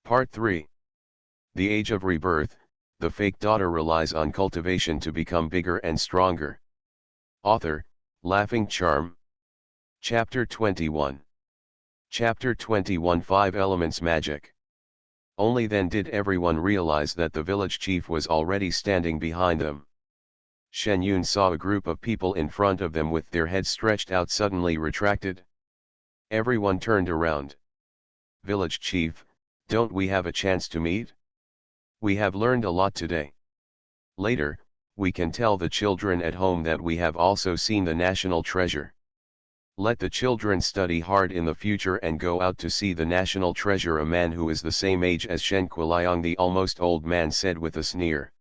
Part 3. The Age of Rebirth, the fake daughter relies on cultivation to become bigger and stronger. Author, Laughing Charm. Chapter 21. Chapter 21 5 Elements Magic. Only then did everyone realize that the village chief was already standing behind them. Shen Yun saw a group of people in front of them with their heads stretched out suddenly retracted. Everyone turned around. Village chief, don't we have a chance to meet? We have learned a lot today. Later, we can tell the children at home that we have also seen the national treasure. Let the children study hard in the future and go out to see the national treasure. A man who is the same age as Shen Kuliang, the almost old man, said with a sneer.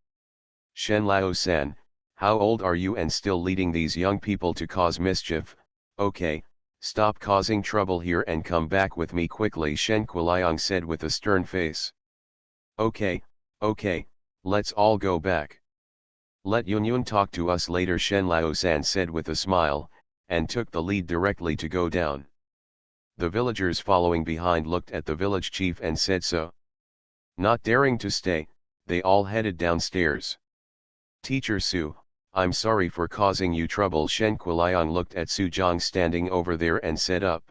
Shen Lao-san, how old are you and still leading these young people to cause mischief? Okay, stop causing trouble here and come back with me quickly, Shen Kuliang said with a stern face. Okay, let's all go back. Let Yunyun talk to us later, Shen Lao-san said with a smile, and took the lead directly to go down. The villagers following behind looked at the village chief and said so. Not daring to stay, they all headed downstairs. Teacher Su, I'm sorry for causing you trouble. Shen Kuliang looked at Su Zhang standing over there and said up.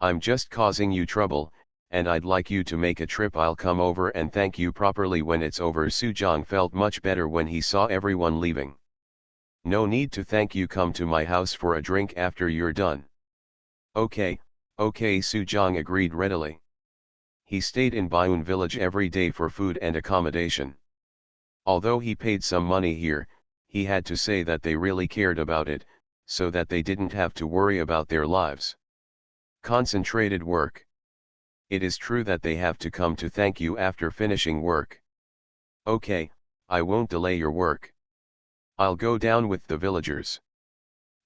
I'm just causing you trouble, and I'd like you to make a trip. I'll come over and thank you properly when it's over. Su Zhang felt much better when he saw everyone leaving. No need to thank you. Come to my house for a drink after you're done. Okay, Su Zhang agreed readily. He stayed in Baiyun village every day for food and accommodation. Although he paid some money here, he had to say that they really cared about it, so that they didn't have to worry about their lives. Concentrated work. It is true that they have to come to thank you after finishing work. Okay, I won't delay your work. I'll go down with the villagers.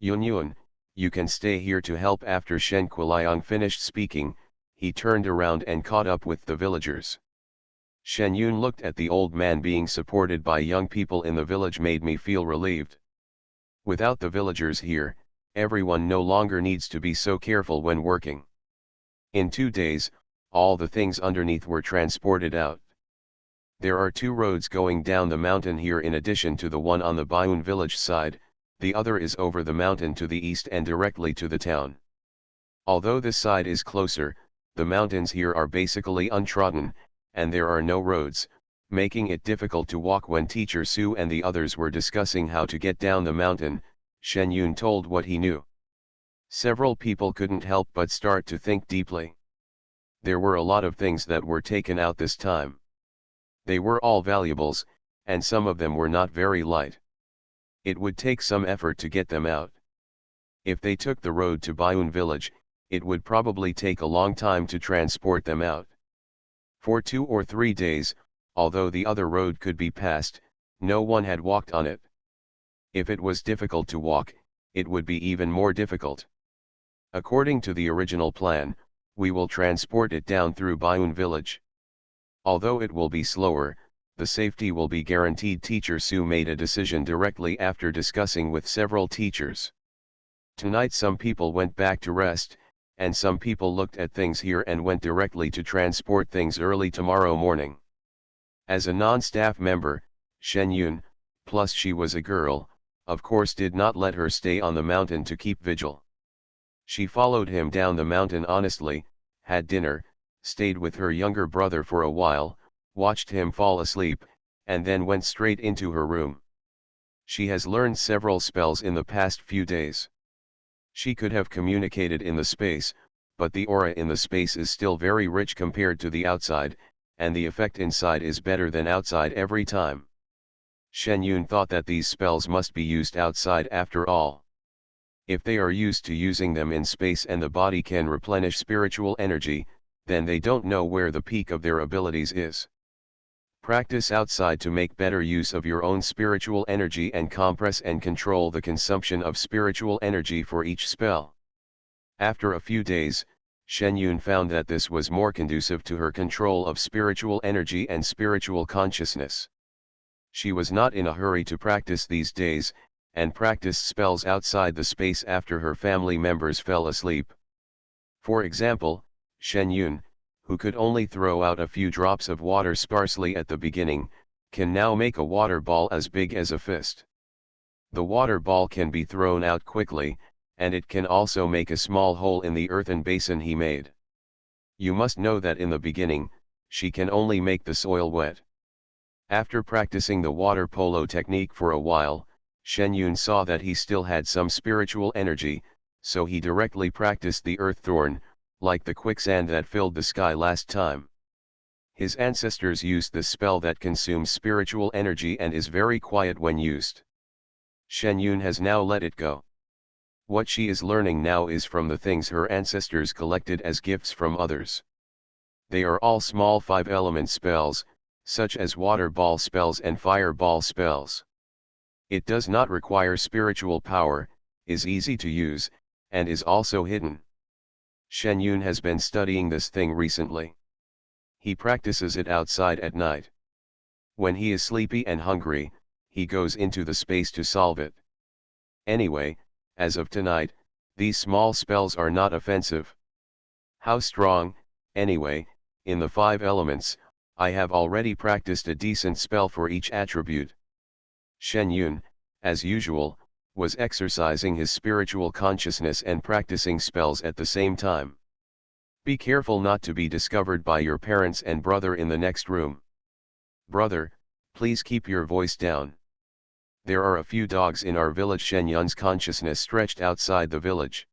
Yunyun, you can stay here to help. After Shen Kuliang finished speaking, he turned around and caught up with the villagers. Shen Yun looked at the old man being supported by young people in the village made me feel relieved. Without the villagers here, everyone no longer needs to be so careful when working. In 2 days, all the things underneath were transported out. There are 2 roads going down the mountain here in addition to the one on the Baiyun village side. The other is over the mountain to the east and directly to the town. Although this side is closer, the mountains here are basically untrodden, and there are no roads, making it difficult to walk. When Teacher Su and the others were discussing how to get down the mountain, Shen Yun told what he knew. Several people couldn't help but start to think deeply. There were a lot of things that were taken out this time. They were all valuables, and some of them were not very light. It would take some effort to get them out. If they took the road to Baiyun village, it would probably take a long time to transport them out. For 2 or 3 days, although the other road could be passed, no one had walked on it. If it was difficult to walk, it would be even more difficult. According to the original plan, we will transport it down through Baiyun village. Although it will be slower, the safety will be guaranteed. Teacher Su made a decision directly after discussing with several teachers. Tonight some people went back to rest, and some people looked at things here and went directly to transport things early tomorrow morning. As a non-staff member, Shen Yun, plus she was a girl, of course did not let her stay on the mountain to keep vigil. She followed him down the mountain honestly, had dinner, stayed with her younger brother for a while, watched him fall asleep, and then went straight into her room. She has learned several spells in the past few days. She could have communicated in the space, but the aura in the space is still very rich compared to the outside, and the effect inside is better than outside every time. Shen Yun thought that these spells must be used outside after all. If they are used to using them in space and the body can replenish spiritual energy, then they don't know where the peak of their abilities is. Practice outside to make better use of your own spiritual energy and compress and control the consumption of spiritual energy for each spell. After a few days, Shen Yun found that this was more conducive to her control of spiritual energy and spiritual consciousness. She was not in a hurry to practice these days, and practiced spells outside the space after her family members fell asleep. For example, Shen Yun, who could only throw out a few drops of water sparsely at the beginning, can now make a water ball as big as a fist. The water ball can be thrown out quickly, and it can also make a small hole in the earthen basin he made. You must know that in the beginning, she can only make the soil wet. After practicing the water polo technique for a while, Shen Yun saw that he still had some spiritual energy, so he directly practiced the earth thorn, like the quicksand that filled the sky last time. His ancestors used this spell that consumes spiritual energy and is very quiet when used. Shen Yun has now let it go. What she is learning now is from the things her ancestors collected as gifts from others. They are all small 5-element spells, such as water ball spells and fire ball spells. It does not require spiritual power, is easy to use, and is also hidden. Shen Yun has been studying this thing recently. He practices it outside at night. When he is sleepy and hungry, he goes into the space to solve it. Anyway, as of tonight, these small spells are not offensive. How strong, anyway, in the 5 elements, I have already practiced a decent spell for each attribute. Shen Yun, as usual, was exercising his spiritual consciousness and practicing spells at the same time. Be careful not to be discovered by your parents and brother in the next room. Brother, please keep your voice down. There are a few dogs in our village. Shen Yun's consciousness stretched outside the village.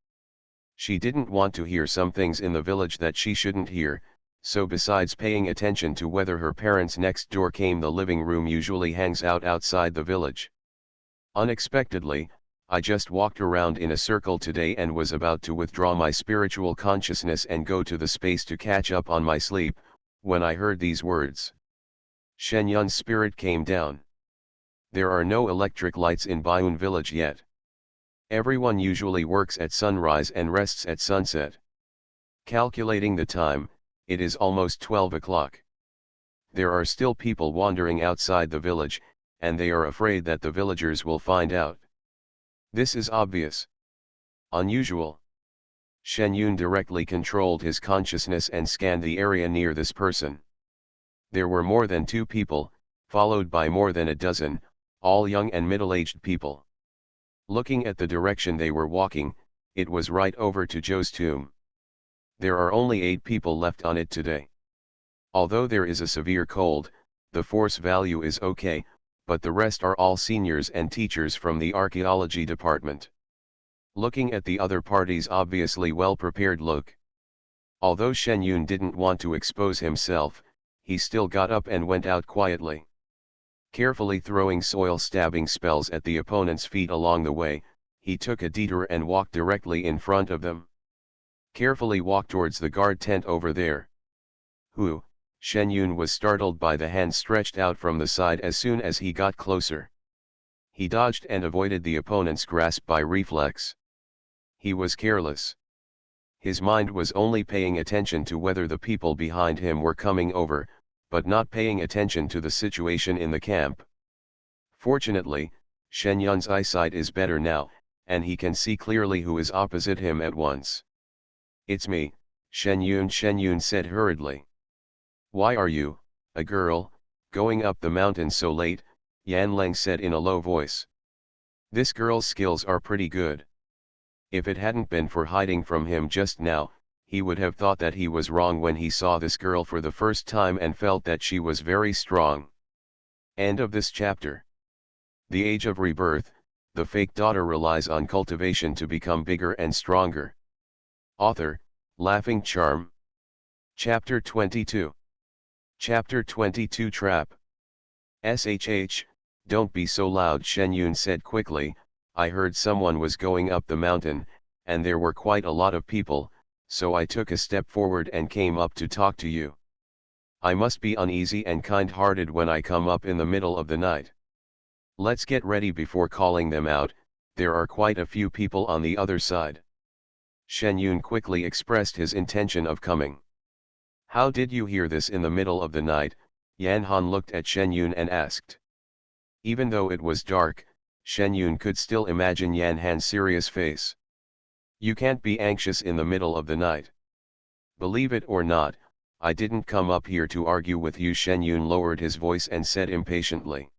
She didn't want to hear some things in the village that she shouldn't hear, so besides paying attention to whether her parents next door came, the living room usually hangs out outside the village. Unexpectedly, I just walked around in a circle today and was about to withdraw my spiritual consciousness and go to the space to catch up on my sleep, when I heard these words. Shen Yun's spirit came down. There are no electric lights in Baiyun village yet. Everyone usually works at sunrise and rests at sunset. Calculating the time, it is almost 12 o'clock. There are still people wandering outside the village, and they are afraid that the villagers will find out. This is obvious. Unusual. Shen Yun directly controlled his consciousness and scanned the area near this person. There were more than 2 people, followed by more than a dozen, all young and middle-aged people. Looking at the direction they were walking, it was right over to Zhou's tomb. There are only 8 people left on it today. Although there is a severe cold, the force value is okay, but the rest are all seniors and teachers from the archaeology department. Looking at the other party's obviously well-prepared look. Although Shen Yun didn't want to expose himself, he still got up and went out quietly. Carefully throwing soil stabbing spells at the opponent's feet along the way, he took a detour and walked directly in front of them. Carefully walked towards the guard tent over there. Who? Shen Yun was startled by the hand stretched out from the side as soon as he got closer. He dodged and avoided the opponent's grasp by reflex. He was careless. His mind was only paying attention to whether the people behind him were coming over, but not paying attention to the situation in the camp. Fortunately, Shen Yun's eyesight is better now, and he can see clearly who is opposite him at once. "It's me, Shen Yun said hurriedly. "Why are you, a girl, going up the mountain so late?" Yan Leng said in a low voice. "This girl's skills are pretty good." If it hadn't been for hiding from him just now, he would have thought that he was wrong when he saw this girl for the first time and felt that she was very strong. End of this chapter. The Age of Rebirth, the fake daughter relies on cultivation to become bigger and stronger. Author, Laughing Charm. Chapter 22. Chapter 22 Trap. "Shh, don't be so loud," Shen Yun said quickly. "I heard someone was going up the mountain, and there were quite a lot of people, so I took a step forward and came up to talk to you. I must be uneasy and kind-hearted when I come up in the middle of the night. Let's get ready before calling them out, there are quite a few people on the other side." Shen Yun quickly expressed his intention of coming. "How did you hear this in the middle of the night?" Yan Han looked at Shen Yun and asked. Even though it was dark, Shen Yun could still imagine Yan Han's serious face. "You can't be anxious in the middle of the night. Believe it or not, I didn't come up here to argue with you. Shen Yun lowered his voice and said impatiently,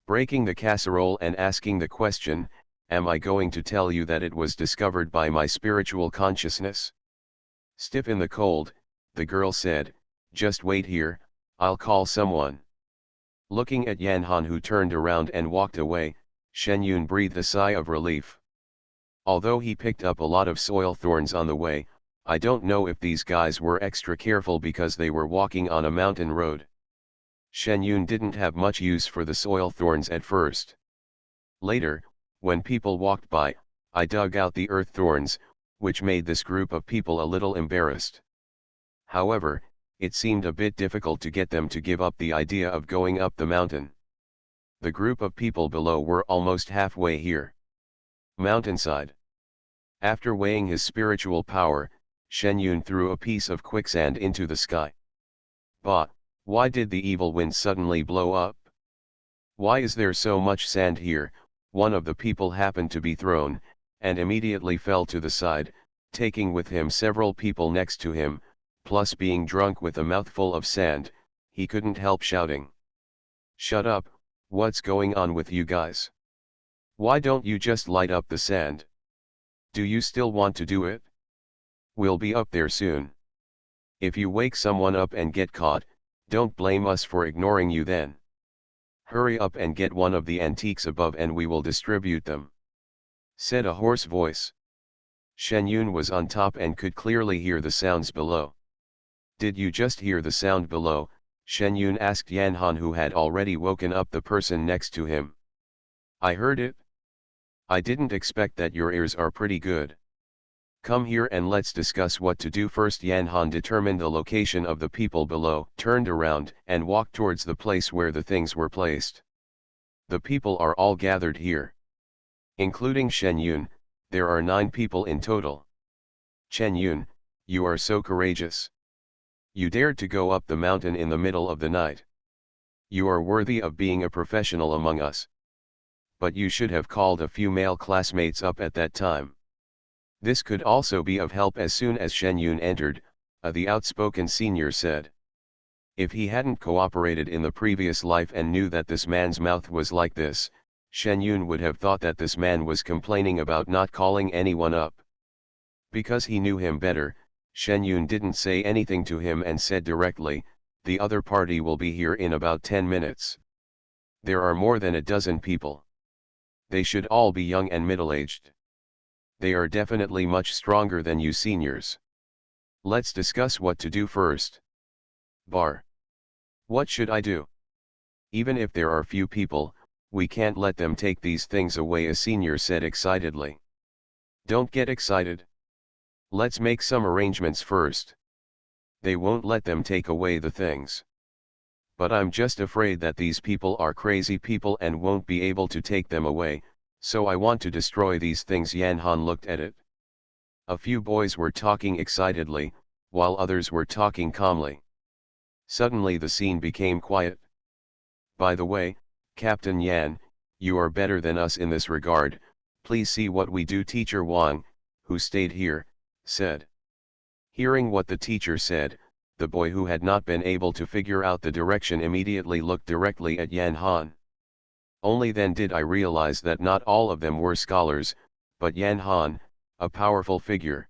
breaking the casserole and asking the question, am I going to tell you that it was discovered by my spiritual consciousness? Stiff in the cold, the girl said, just wait here, I'll call someone. Looking at Yan Han, who turned around and walked away, Shen Yun breathed a sigh of relief. Although he picked up a lot of soil thorns on the way, I don't know if these guys were extra careful because they were walking on a mountain road. Shen Yun didn't have much use for the soil thorns at first. Later, when people walked by, I dug out the earth thorns, which made this group of people a little embarrassed. However, it seemed a bit difficult to get them to give up the idea of going up the mountain. The group of people below were almost halfway here. Mountainside. After weighing his spiritual power, Shen Yun threw a piece of quicksand into the sky. But, why did the evil wind suddenly blow up? Why is there so much sand here? One of the people happened to be thrown, and immediately fell to the side, taking with him several people next to him, plus being drunk with a mouthful of sand, he couldn't help shouting. Shut up, what's going on with you guys? Why don't you just light up the sand? Do you still want to do it? We'll be up there soon. If you wake someone up and get caught, don't blame us for ignoring you then. Hurry up and get one of the antiques above and we will distribute them, said a hoarse voice. Shen Yun was on top and could clearly hear the sounds below. Did you just hear the sound below? Shen Yun asked Yan Han, who had already woken up the person next to him. I heard it. I didn't expect that. Your ears are pretty good. Come here and let's discuss what to do first. Yan Han determined the location of the people below, turned around and walked towards the place where the things were placed. The people are all gathered here. Including Shen Yun, there are 9 people in total. Shen Yun, you are so courageous. You dared to go up the mountain in the middle of the night. You are worthy of being a professional among us. But you should have called a few male classmates up at that time. This could also be of help. As soon as Shen Yun entered, the outspoken senior said. If he hadn't cooperated in the previous life and knew that this man's mouth was like this, Shen Yun would have thought that this man was complaining about not calling anyone up. Because he knew him better, Shen Yun didn't say anything to him and said directly, the other party will be here in about 10 minutes. There are more than a dozen people. They should all be young and middle-aged. They are definitely much stronger than you seniors. Let's discuss what to do first. Bar. What should I do? Even if there are few people, we can't let them take these things away, a senior said excitedly. Don't get excited. Let's make some arrangements first. They won't let them take away the things. But I'm just afraid that these people are crazy people and won't be able to take them away, so I want to destroy these things. Yan Han looked at it. A few boys were talking excitedly, while others were talking calmly. Suddenly the scene became quiet. By the way, Captain Yan, you are better than us in this regard, please see what we do. Teacher Wang, who stayed here, said. Hearing what the teacher said, the boy who had not been able to figure out the direction immediately looked directly at Yan Han. Only then did I realize that not all of them were scholars, but Yan Han, a powerful figure.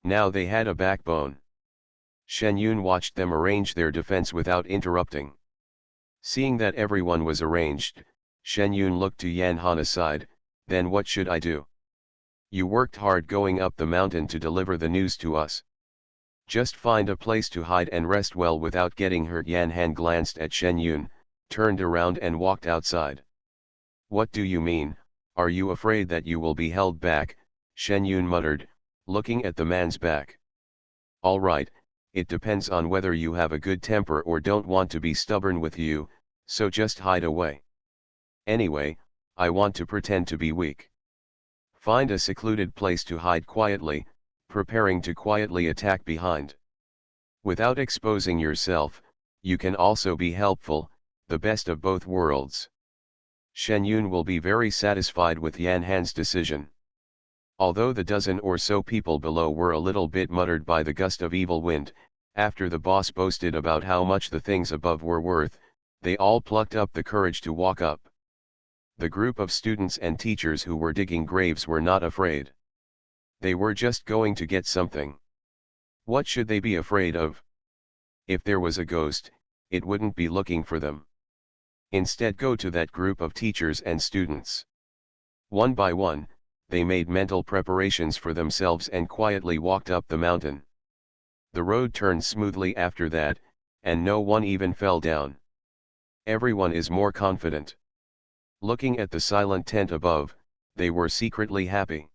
Now they had a backbone. Shen Yun watched them arrange their defense without interrupting. Seeing that everyone was arranged, Shen Yun looked to Yan Han aside. Then what should I do? You worked hard going up the mountain to deliver the news to us. Just find a place to hide and rest well without getting hurt. Yan Han glanced at Shen Yun, turned around and walked outside. What do you mean? Are you afraid that you will be held back? Shen Yun muttered, looking at the man's back. All right, it depends on whether you have a good temper or don't want to be stubborn with you, so just hide away. Anyway, I want to pretend to be weak. Find a secluded place to hide quietly, preparing to quietly attack behind. Without exposing yourself, you can also be helpful, the best of both worlds. Shen Yun will be very satisfied with Yan Han's decision. Although the dozen or so people below were a little bit muttered by the gust of evil wind, After the boss boasted about how much the things above were worth, they all plucked up the courage to walk up. The group of students and teachers who were digging graves were not afraid. They were just going to get something. What should they be afraid of? If there was a ghost, it wouldn't be looking for them. Instead, go to that group of teachers and students. One by one, they made mental preparations for themselves and quietly walked up the mountain. The road turned smoothly after that, and no one even fell down. Everyone is more confident. Looking at the silent tent above, they were secretly happy.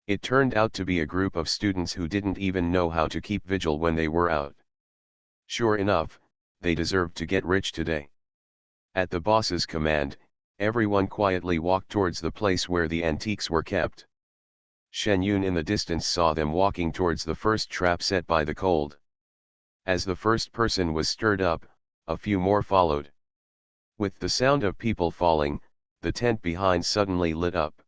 It turned out to be a group of students who didn't even know how to keep vigil when they were out. Sure enough, they deserved to get rich today. At the boss's command, everyone quietly walked towards the place where the antiques were kept. Shen Yun in the distance saw them walking towards the first trap set by the cold. As the first person was stirred up, a few more followed. With the sound of people falling, the tent behind suddenly lit up.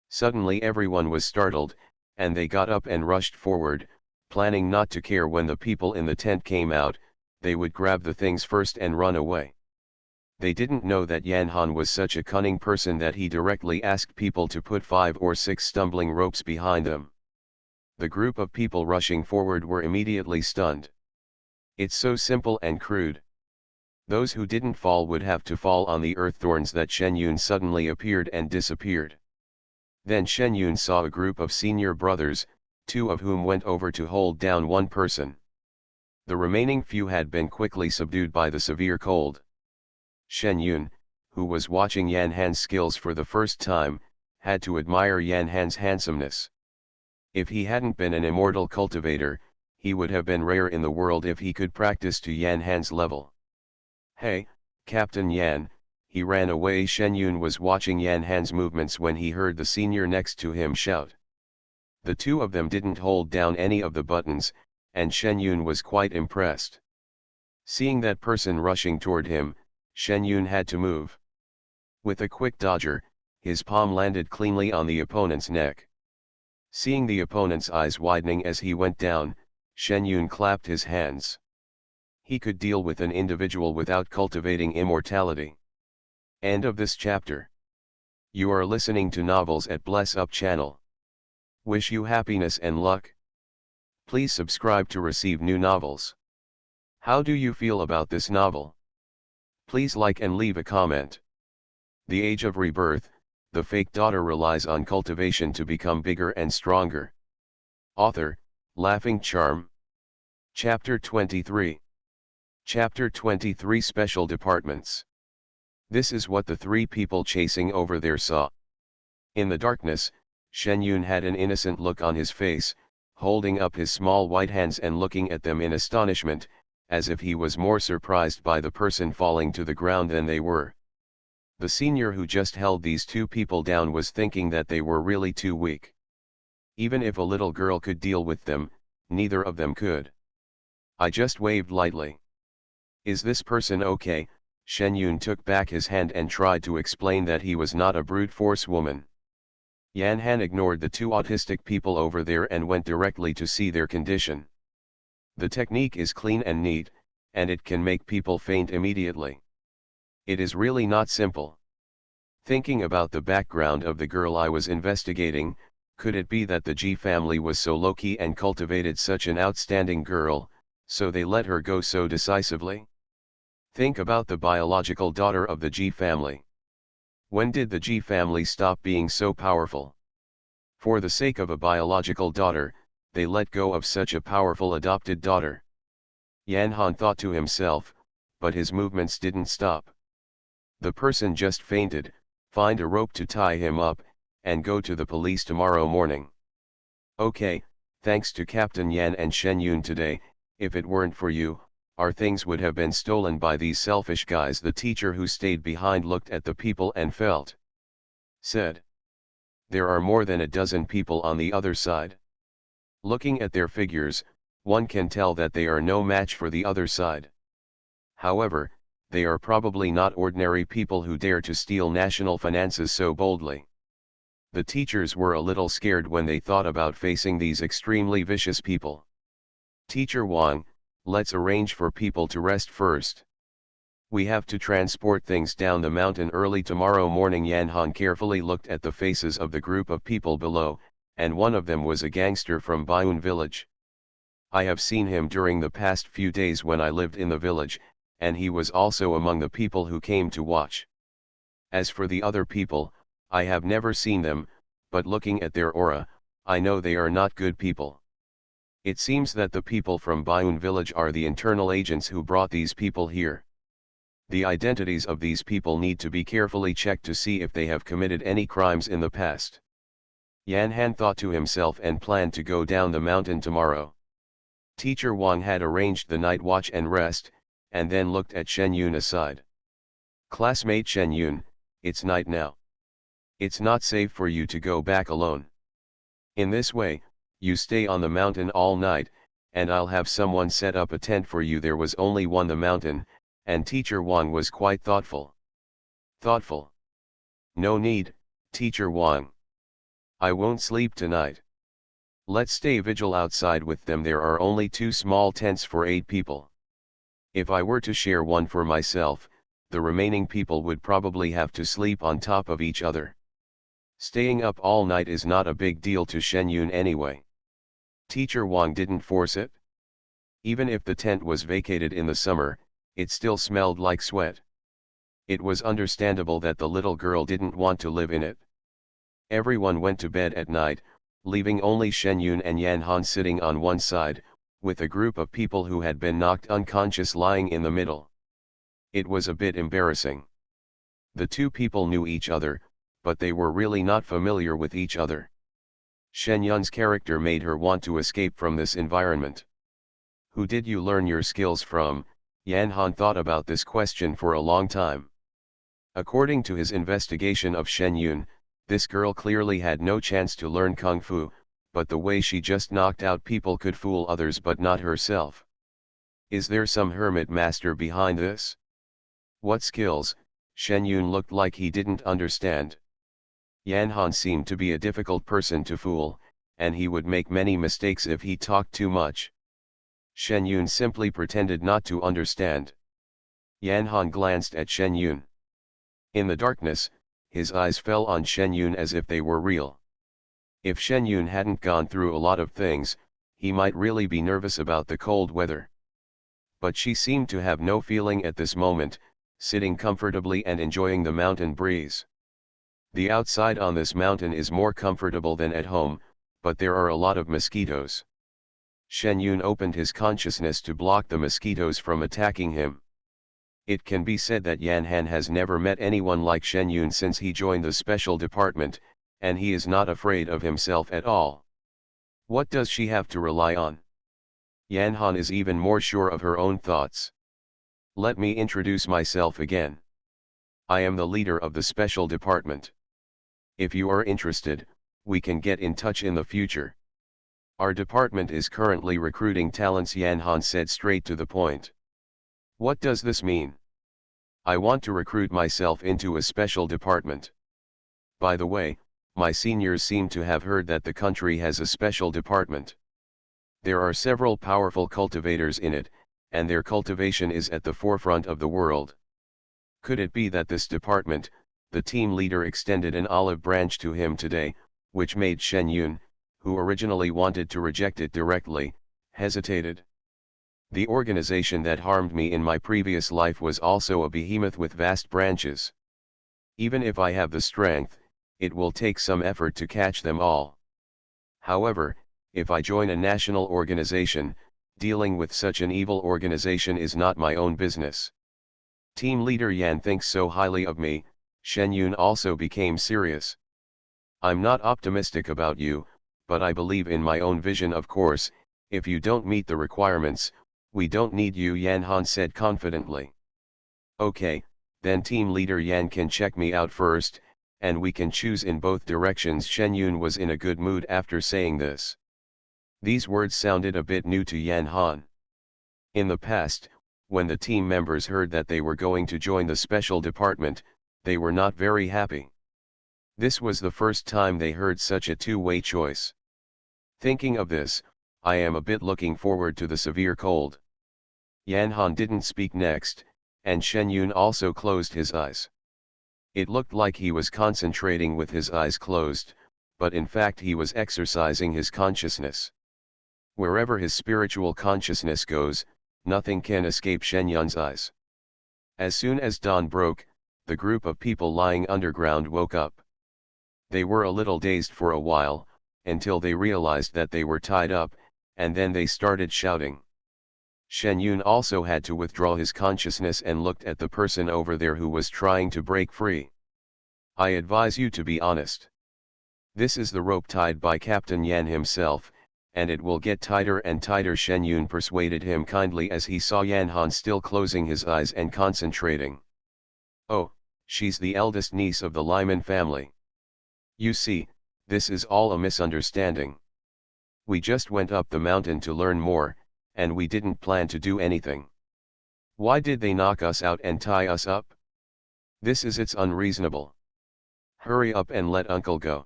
Suddenly everyone was startled, and they got up and rushed forward, planning not to care when the people in the tent came out. They would grab the things first and run away. They didn't know that Yan Han was such a cunning person that he directly asked people to put 5 or 6 stumbling ropes behind them. The group of people rushing forward were immediately stunned. It's so simple and crude. Those who didn't fall would have to fall on the earth thorns. That Shen Yun suddenly appeared and disappeared. Then Shen Yun saw a group of senior brothers, 2 of whom went over to hold down one person. The remaining few had been quickly subdued by the severe cold. Shen Yun, who was watching Yan Han's skills for the first time, had to admire Yan Han's handsomeness. If he hadn't been an immortal cultivator, he would have been rare in the world if he could practice to Yan Han's level. Hey, Captain Yan, he ran away. Shen Yun was watching Yan Han's movements when he heard the senior next to him shout. The 2 of them didn't hold down any of the buttons, and Shen Yun was quite impressed. Seeing that person rushing toward him, Shen Yun had to move. With a quick dodger, his palm landed cleanly on the opponent's neck. Seeing the opponent's eyes widening as he went down, Shen Yun clapped his hands. He could deal with an individual without cultivating immortality. End of this chapter. You are listening to Novels at Bless Up channel. Wish you happiness and luck. Please subscribe to receive new novels. How do you feel about this novel? Please like and leave a comment. The Age of Rebirth, the fake daughter relies on cultivation to become bigger and stronger. Author, Laughing Charm. Chapter 23. Chapter 23 Special Departments. This is what the 3 people chasing over there saw. In the darkness, Shen Yun had an innocent look on his face, holding up his small white hands and looking at them in astonishment, as if he was more surprised by the person falling to the ground than they were. The senior who just held these 2 people down was thinking that they were really too weak. Even if a little girl could deal with them, neither of them could. I just waved lightly. Is this person okay? Shen Yun took back his hand and tried to explain that he was not a brute force woman. Yan Han ignored the 2 autistic people over there and went directly to see their condition. The technique is clean and neat, and it can make people faint immediately. It is really not simple. Thinking about the background of the girl I was investigating, could it be that the G family was so low-key and cultivated such an outstanding girl, so they let her go so decisively? Think about the biological daughter of the G family. When did the G family stop being so powerful? For the sake of a biological daughter, they let go of such a powerful adopted daughter. Yan Han thought to himself, but his movements didn't stop. The person just fainted. Find a rope to tie him up, and go to the police tomorrow morning. Okay, thanks to Captain Yan and Shen Yun today. If it weren't for you, our things would have been stolen by these selfish guys. The teacher who stayed behind looked at the people and said. There are more than a dozen people on the other side. Looking at their figures, one can tell that they are no match for the other side. However, they are probably not ordinary people who dare to steal national finances so boldly. The teachers were a little scared when they thought about facing these extremely vicious people. Teacher Wang, Let's arrange for people to rest first. We have to transport things down the mountain early tomorrow morning. Yan Han carefully looked at the faces of the group of people below, and one of them was a gangster from Bayun village. I have seen him during the past few days when I lived in the village, and he was also among the people who came to watch. As for the other people, I have never seen them, but looking at their aura, I know they are not good people. It seems that the people from Bayun village are the internal agents who brought these people here. The identities of these people need to be carefully checked to see if they have committed any crimes in the past. Yan Han thought to himself and planned to go down the mountain tomorrow. Teacher Wang had arranged the night watch and rest, and then looked at Shen Yun aside. Classmate Shen Yun, it's night now. It's not safe for you to go back alone. In this way, you stay on the mountain all night, and I'll have someone set up a tent for you. There was only one the mountain, and Teacher Wang was quite thoughtful. Thoughtful? No need, Teacher Wang. I won't sleep tonight. Let's stay vigil outside with them. There are only 2 small tents for 8 people. If I were to share one for myself, the remaining people would probably have to sleep on top of each other. Staying up all night is not a big deal to Shen Yun anyway. Teacher Wang didn't force it. Even if the tent was vacated in the summer, it still smelled like sweat. It was understandable that the little girl didn't want to live in it. Everyone went to bed at night, leaving only Shen Yun and Yan Han sitting on one side, with a group of people who had been knocked unconscious lying in the middle. It was a bit embarrassing. The 2 people knew each other, but they were really not familiar with each other. Shen Yun's character made her want to escape from this environment. Who did you learn your skills from? Yan Han thought about this question for a long time. According to his investigation of Shen Yun, this girl clearly had no chance to learn Kung Fu, but the way she just knocked out people could fool others but not herself. Is there some hermit master behind this? What skills? Shen Yun looked like he didn't understand. Yan Han seemed to be a difficult person to fool, and he would make many mistakes if he talked too much. Shen Yun simply pretended not to understand. Yan Han glanced at Shen Yun. In the darkness, his eyes fell on Shen Yun as if they were real. If Shen Yun hadn't gone through a lot of things, he might really be nervous about the cold weather. But she seemed to have no feeling at this moment, sitting comfortably and enjoying the mountain breeze. The outside on this mountain is more comfortable than at home, but there are a lot of mosquitoes. Shen Yun opened his consciousness to block the mosquitoes from attacking him. It can be said that Yan Han has never met anyone like Shen Yun since he joined the special department, and he is not afraid of himself at all. What does she have to rely on? Yan Han is even more sure of her own thoughts. Let me introduce myself again. I am the leader of the special department. If you are interested, we can get in touch in the future. Our department is currently recruiting talents. Yan Han said straight to the point. What does this mean? I want to recruit myself into a special department. By the way, my seniors seem to have heard that the country has a special department. There are several powerful cultivators in it, and their cultivation is at the forefront of the world. Could it be that this department, the team leader extended an olive branch to him today, which made Shen Yun, who originally wanted to reject it directly, hesitated. The organization that harmed me in my previous life was also a behemoth with vast branches. Even if I have the strength, it will take some effort to catch them all. However, if I join a national organization, dealing with such an evil organization is not my own business. Team leader Yan thinks so highly of me. Shen Yun also became serious. I'm not optimistic about you, but I believe in my own vision. Of course, if you don't meet the requirements, we don't need you, Yan Han said confidently. Okay, then team leader Yan can check me out first, and we can choose in both directions. Shen Yun was in a good mood after saying this. These words sounded a bit new to Yan Han. In the past, when the team members heard that they were going to join the special department, they were not very happy. This was the first time they heard such a two-way choice. Thinking of this, I am a bit looking forward to the severe cold. Yan Han didn't speak next, and Shen Yun also closed his eyes. It looked like he was concentrating with his eyes closed, but in fact he was exercising his consciousness. Wherever his spiritual consciousness goes, nothing can escape Shen Yun's eyes. As soon as dawn broke, the group of people lying underground woke up. They were a little dazed for a while, until they realized that they were tied up, and then they started shouting. Shen Yun also had to withdraw his consciousness and looked at the person over there who was trying to break free. I advise you to be honest. This is the rope tied by Captain Yan himself, and it will get tighter and tighter. Shen Yun persuaded him kindly as he saw Yan Han still closing his eyes and concentrating. Oh, she's the eldest niece of the Lyman family. You see, this is all a misunderstanding. We just went up the mountain to learn more, and we didn't plan to do anything. Why did they knock us out and tie us up? It's unreasonable. Hurry up and let uncle go.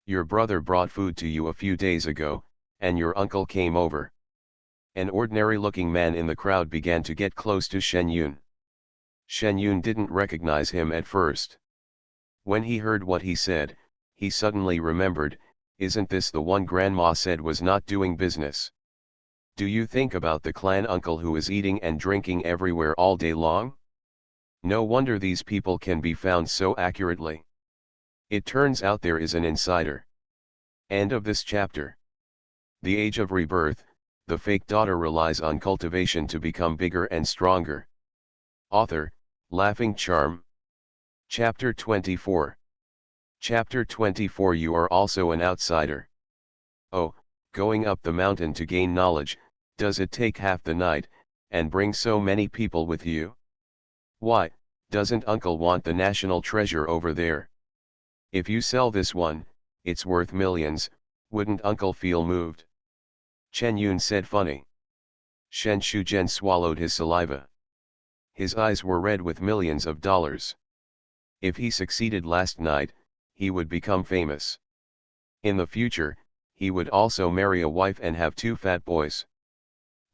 Your brother brought food to you a few days ago, and your uncle came over. An ordinary-looking man in the crowd began to get close to Shen Yun. Shen Yun didn't recognize him at first. When he heard what he said, he suddenly remembered, isn't this the one Grandma said was not doing business? Do you think about the clan uncle who is eating and drinking everywhere all day long? No wonder these people can be found so accurately. It turns out there is an insider. End of this chapter. The Age of Rebirth, the fake daughter relies on cultivation to become bigger and stronger. Author, Laughing Charm. Chapter 24. Chapter 24. You are also an outsider. Oh, going up the mountain to gain knowledge, does it take half the night, and bring so many people with you? Why, doesn't uncle want the national treasure over there? If you sell this one, it's worth millions, wouldn't uncle feel moved? Chen Yun said funny. Shen Shuzhen swallowed his saliva. His eyes were red with millions of dollars. If he succeeded last night, he would become famous. In the future, he would also marry a wife and have 2 fat boys.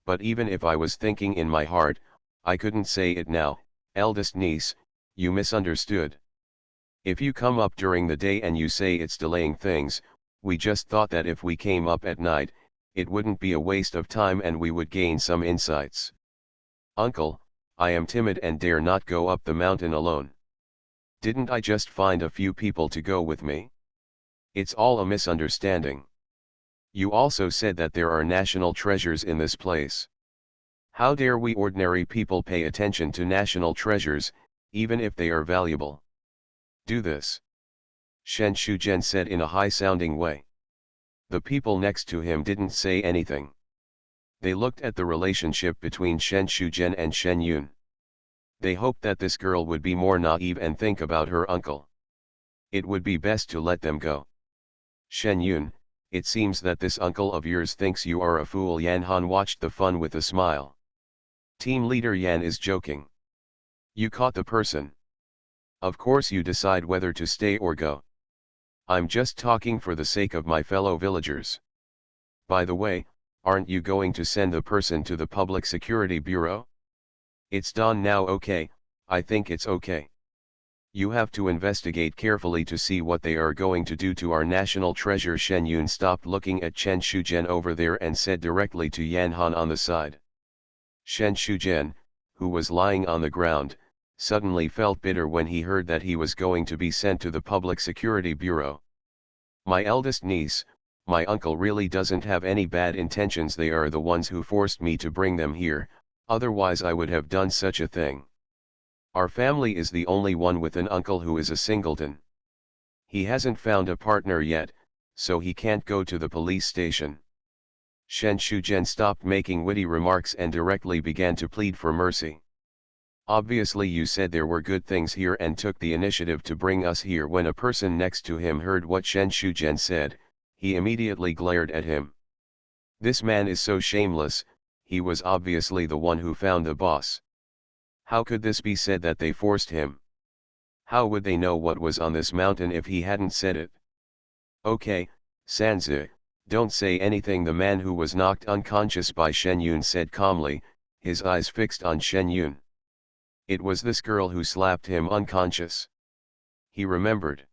But even if I was thinking in my heart, I couldn't say it now. Eldest niece, you misunderstood. If you come up during the day and you say it's delaying things, we just thought that if we came up at night, it wouldn't be a waste of time and we would gain some insights. Uncle, I am timid and dare not go up the mountain alone. Didn't I just find a few people to go with me? It's all a misunderstanding. You also said that there are national treasures in this place. How dare we ordinary people pay attention to national treasures, even if they are valuable? Do this. Shen Shuzhen said in a high-sounding way. The people next to him didn't say anything. They looked at the relationship between Shen Shuzhen and Shen Yun. They hoped that this girl would be more naive and think about her uncle. It would be best to let them go. Shen Yun, it seems that this uncle of yours thinks you are a fool. Yan Han watched the fun with a smile. Team leader Yan is joking. You caught the person. Of course you decide whether to stay or go. I'm just talking for the sake of my fellow villagers. By the way, aren't you going to send the person to the Public Security Bureau? It's done now. Okay, I think it's okay. You have to investigate carefully to see what they are going to do to our national treasure. Shen Yun stopped looking at Chen Shuzhen over there and said directly to Yan Han on the side. Shen Shuzhen, who was lying on the ground, suddenly felt bitter when he heard that he was going to be sent to the Public Security Bureau. My eldest niece, my uncle really doesn't have any bad intentions. They are the ones who forced me to bring them here, otherwise I would have done such a thing. Our family is the only one with an uncle who is a singleton. He hasn't found a partner yet, so he can't go to the police station. Shen Shuzhen stopped making witty remarks and directly began to plead for mercy. Obviously you said there were good things here and took the initiative to bring us here. When a person next to him heard what Shen Shuzhen said, he immediately glared at him. This man is so shameless, he was obviously the one who found the boss. How could this be said that they forced him? How would they know what was on this mountain if he hadn't said it? Okay, Sanzi, don't say anything. The man who was knocked unconscious by Shen Yun said calmly, his eyes fixed on Shen Yun. It was this girl who slapped him unconscious. He remembered.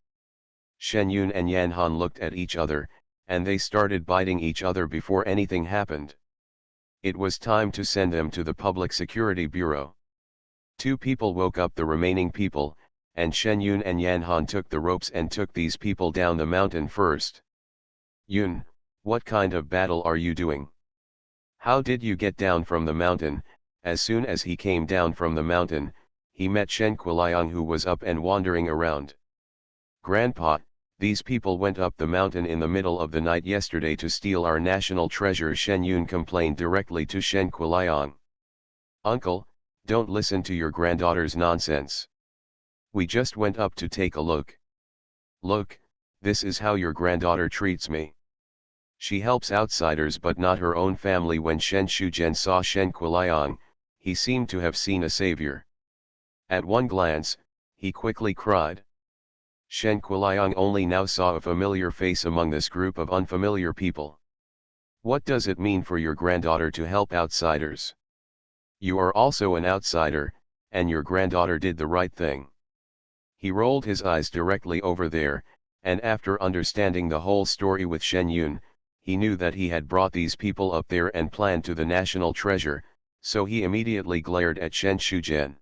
Shen Yun and Yan Han looked at each other, and they started biting each other before anything happened. It was time to send them to the Public Security Bureau. Two people woke up the remaining people, and Shen Yun and Yan Han took the ropes and took these people down the mountain first. Yun, what kind of battle are you doing? How did you get down from the mountain? As soon as he came down from the mountain, he met Shen Kuliang, who was up and wandering around. Grandpa, these people went up the mountain in the middle of the night yesterday to steal our national treasure. Shen Yun complained directly to Shen Kuliang. Uncle, don't listen to your granddaughter's nonsense. We just went up to take a look. Look, this is how your granddaughter treats me. She helps outsiders but not her own family. When Shen Shujian saw Shen Kuliang, he seemed to have seen a savior. At one glance, he quickly cried. Shen Kuliang only now saw a familiar face among this group of unfamiliar people. What does it mean for your granddaughter to help outsiders? You are also an outsider, and your granddaughter did the right thing. He rolled his eyes directly over there, and after understanding the whole story with Shen Yun, he knew that he had brought these people up there and planned to the national treasure, so he immediately glared at Shen Shujian.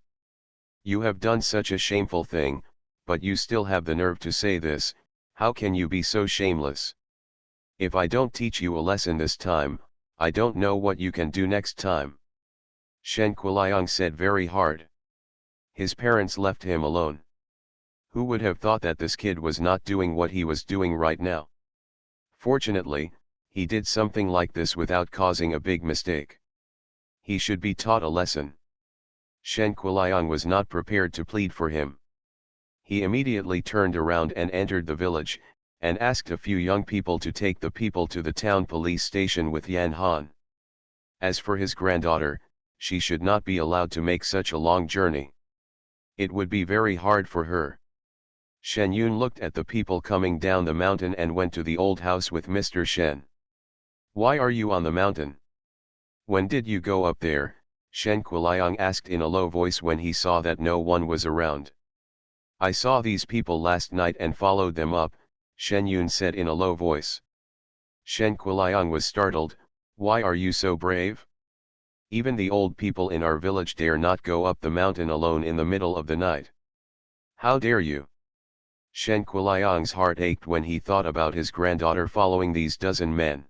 You have done such a shameful thing, but you still have the nerve to say this. How can you be so shameless? If I don't teach you a lesson this time, I don't know what you can do next time. Shen Kuliang said very hard. His parents left him alone. Who would have thought that this kid was not doing what he was doing right now? Fortunately, he did something like this without causing a big mistake. He should be taught a lesson. Shen Kuliang was not prepared to plead for him. He immediately turned around and entered the village, and asked a few young people to take the people to the town police station with Yan Han. As for his granddaughter, she should not be allowed to make such a long journey. It would be very hard for her. Shen Yun looked at the people coming down the mountain and went to the old house with Mr. Shen. Why are you on the mountain? When did you go up there? Shen Kuliang asked in a low voice when he saw that no one was around. I saw these people last night and followed them up, Shen Yun said in a low voice. Shen Kuliang was startled. Why are you so brave? Even the old people in our village dare not go up the mountain alone in the middle of the night. How dare you? Shen Kuliang's heart ached when he thought about his granddaughter following these dozen men.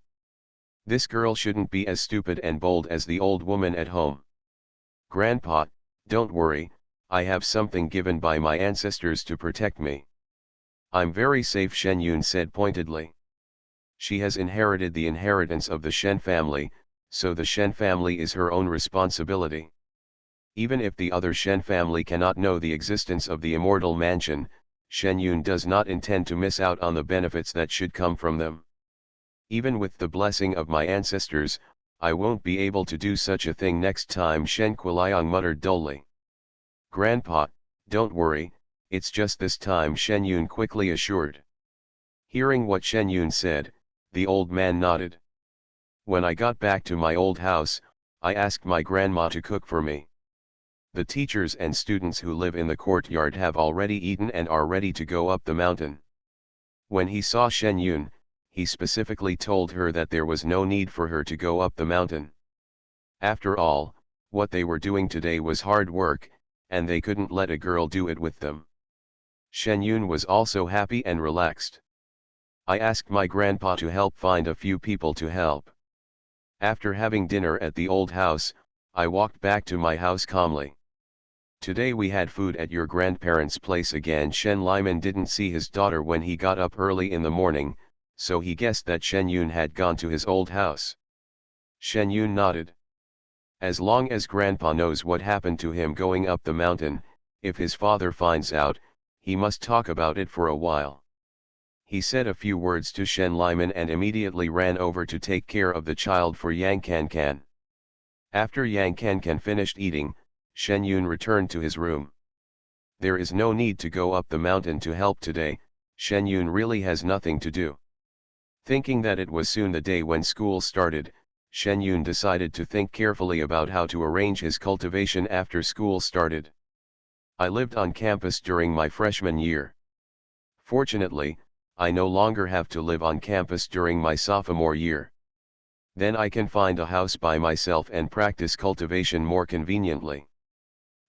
This girl shouldn't be as stupid and bold as the old woman at home. Grandpa, don't worry, I have something given by my ancestors to protect me. I'm very safe, Shen Yun said pointedly. She has inherited the inheritance of the Shen family, so the Shen family is her own responsibility. Even if the other Shen family cannot know the existence of the immortal mansion, Shen Yun does not intend to miss out on the benefits that should come from them. Even with the blessing of my ancestors, I won't be able to do such a thing next time, Shen Kuliang muttered dully. Grandpa, don't worry, it's just this time, Shen Yun quickly assured. Hearing what Shen Yun said, the old man nodded. When I got back to my old house, I asked my grandma to cook for me. The teachers and students who live in the courtyard have already eaten and are ready to go up the mountain. When he saw Shen Yun, he specifically told her that there was no need for her to go up the mountain. After all, what they were doing today was hard work, and they couldn't let a girl do it with them. Shen Yun was also happy and relaxed. I asked my grandpa to help find a few people to help. After having dinner at the old house, I walked back to my house calmly. Today we had food at your grandparents' place again. Shen Liman didn't see his daughter when he got up early in the morning, so he guessed that Shen Yun had gone to his old house. Shen Yun nodded. As long as Grandpa knows what happened to him going up the mountain, if his father finds out, he must talk about it for a while. He said a few words to Shen Liman and immediately ran over to take care of the child for Yang Kankan. After Yang Kankan finished eating, Shen Yun returned to his room. There is no need to go up the mountain to help today, Shen Yun really has nothing to do. Thinking that it was soon the day when school started, Shen Yun decided to think carefully about how to arrange his cultivation after school started. I lived on campus during my freshman year. Fortunately, I no longer have to live on campus during my sophomore year. Then I can find a house by myself and practice cultivation more conveniently.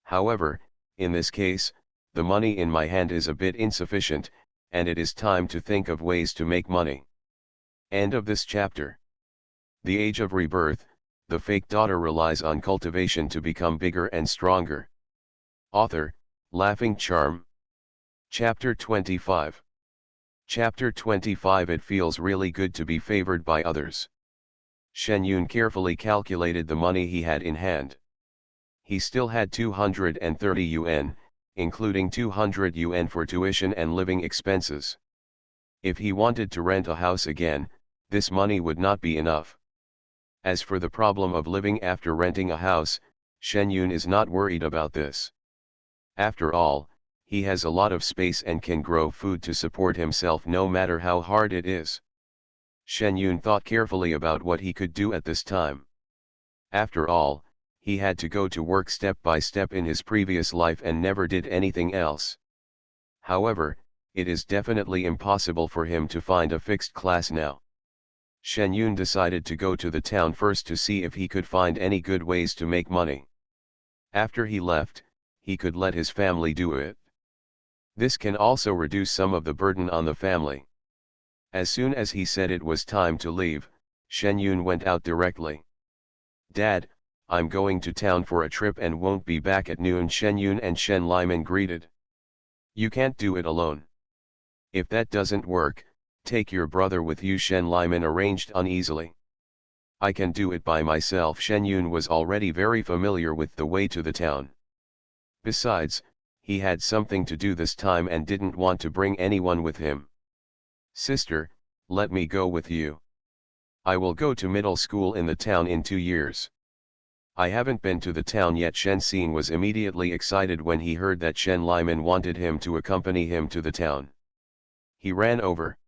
However, in this case, the money in my hand is a bit insufficient, and it is time to think of ways to make money. End of this chapter. The Age of Rebirth, the fake daughter relies on cultivation to become bigger and stronger. Author, Laughing Charm. Chapter 25. Chapter 25. It feels really good to be favored by others. Shen Yun carefully calculated the money he had in hand. He still had 230 yuan, including 200 yuan for tuition and living expenses. If he wanted to rent a house again, this money would not be enough. As for the problem of living after renting a house, Shen Yun is not worried about this. After all, he has a lot of space and can grow food to support himself no matter how hard it is. Shen Yun thought carefully about what he could do at this time. After all, he had to go to work step by step in his previous life and never did anything else. However, it is definitely impossible for him to find a fixed class now. Shen Yun decided to go to the town first to see if he could find any good ways to make money. After he left, he could let his family do it. This can also reduce some of the burden on the family. As soon as he said it was time to leave, Shen Yun went out directly. "Dad, I'm going to town for a trip and won't be back at noon." Shen Yun and Shen Liman greeted. "You can't do it alone. If that doesn't work, take your brother with you," Shen Liman arranged uneasily. "I can do it by myself." Shen Yun was already very familiar with the way to the town. Besides, he had something to do this time and didn't want to bring anyone with him. "Sister, let me go with you. I will go to middle school in the town in 2 years." "I haven't been to the town yet." Shen Xing was immediately excited when he heard that Shen Liman wanted him to accompany him to the town. He ran over.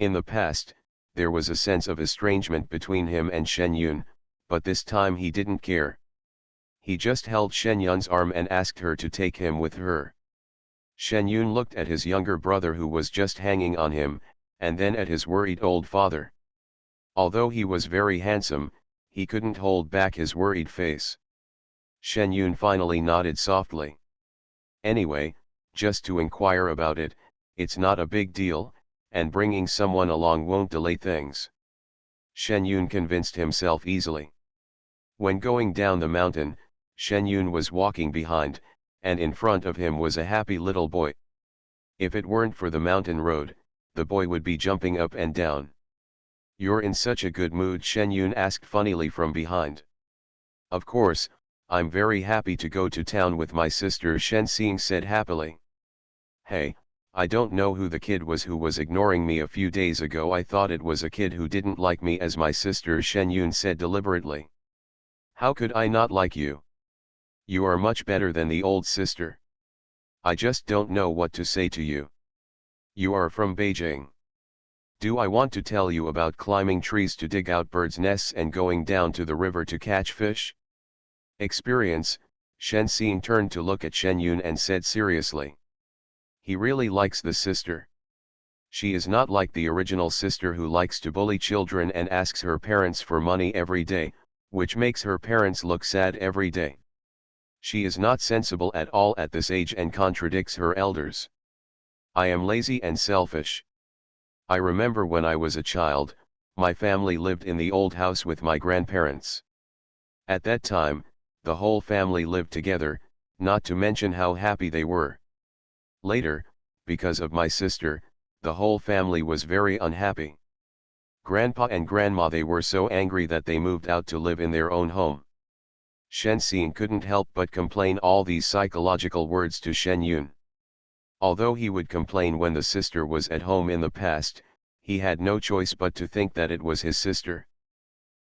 In the past, there was a sense of estrangement between him and Shen Yun, but this time he didn't care. He just held Shen Yun's arm and asked her to take him with her. Shen Yun looked at his younger brother who was just hanging on him, and then at his worried old father. Although he was very handsome, he couldn't hold back his worried face. Shen Yun finally nodded softly. "Anyway, just to inquire about it, it's not a big deal, and bringing someone along won't delay things." Shen Yun convinced himself easily. When going down the mountain, Shen Yun was walking behind, and in front of him was a happy little boy. If it weren't for the mountain road, the boy would be jumping up and down. "You're in such a good mood?" Shen Yun asked funnily from behind. "Of course, I'm very happy to go to town with my sister," Shen Xing said happily. "Hey, I don't know who the kid was who was ignoring me a few days ago. I thought it was a kid who didn't like me as my sister," Shen Yun said deliberately. "How could I not like you? You are much better than the old sister. I just don't know what to say to you. You are from Beijing. Do I want to tell you about climbing trees to dig out birds' nests and going down to the river to catch fish?" Experience. Shen Xing turned to look at Shen Yun and said seriously. He really likes the sister. She is not like the original sister who likes to bully children and asks her parents for money every day, which makes her parents look sad every day. She is not sensible at all at this age and contradicts her elders. "I am lazy and selfish. I remember when I was a child, my family lived in the old house with my grandparents. At that time, the whole family lived together, not to mention how happy they were. Later, because of my sister, the whole family was very unhappy. Grandpa and Grandma, they were so angry that they moved out to live in their own home." Shen Xing couldn't help but complain all these psychological words to Shen Yun. Although he would complain when the sister was at home in the past, he had no choice but to think that it was his sister.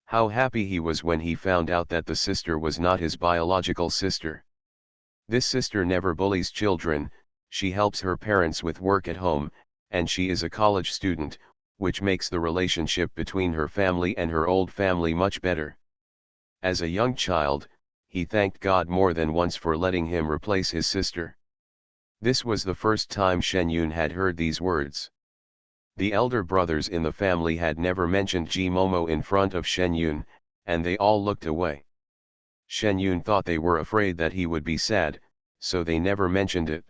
How happy he was when he found out that the sister was not his biological sister. This sister never bullies children, she helps her parents with work at home, and she is a college student, which makes the relationship between her family and her old family much better. As a young child, he thanked God more than once for letting him replace his sister. This was the first time Shen Yun had heard these words. The elder brothers in the family had never mentioned Ji Momo in front of Shen Yun, and they all looked away. Shen Yun thought they were afraid that he would be sad, so they never mentioned it.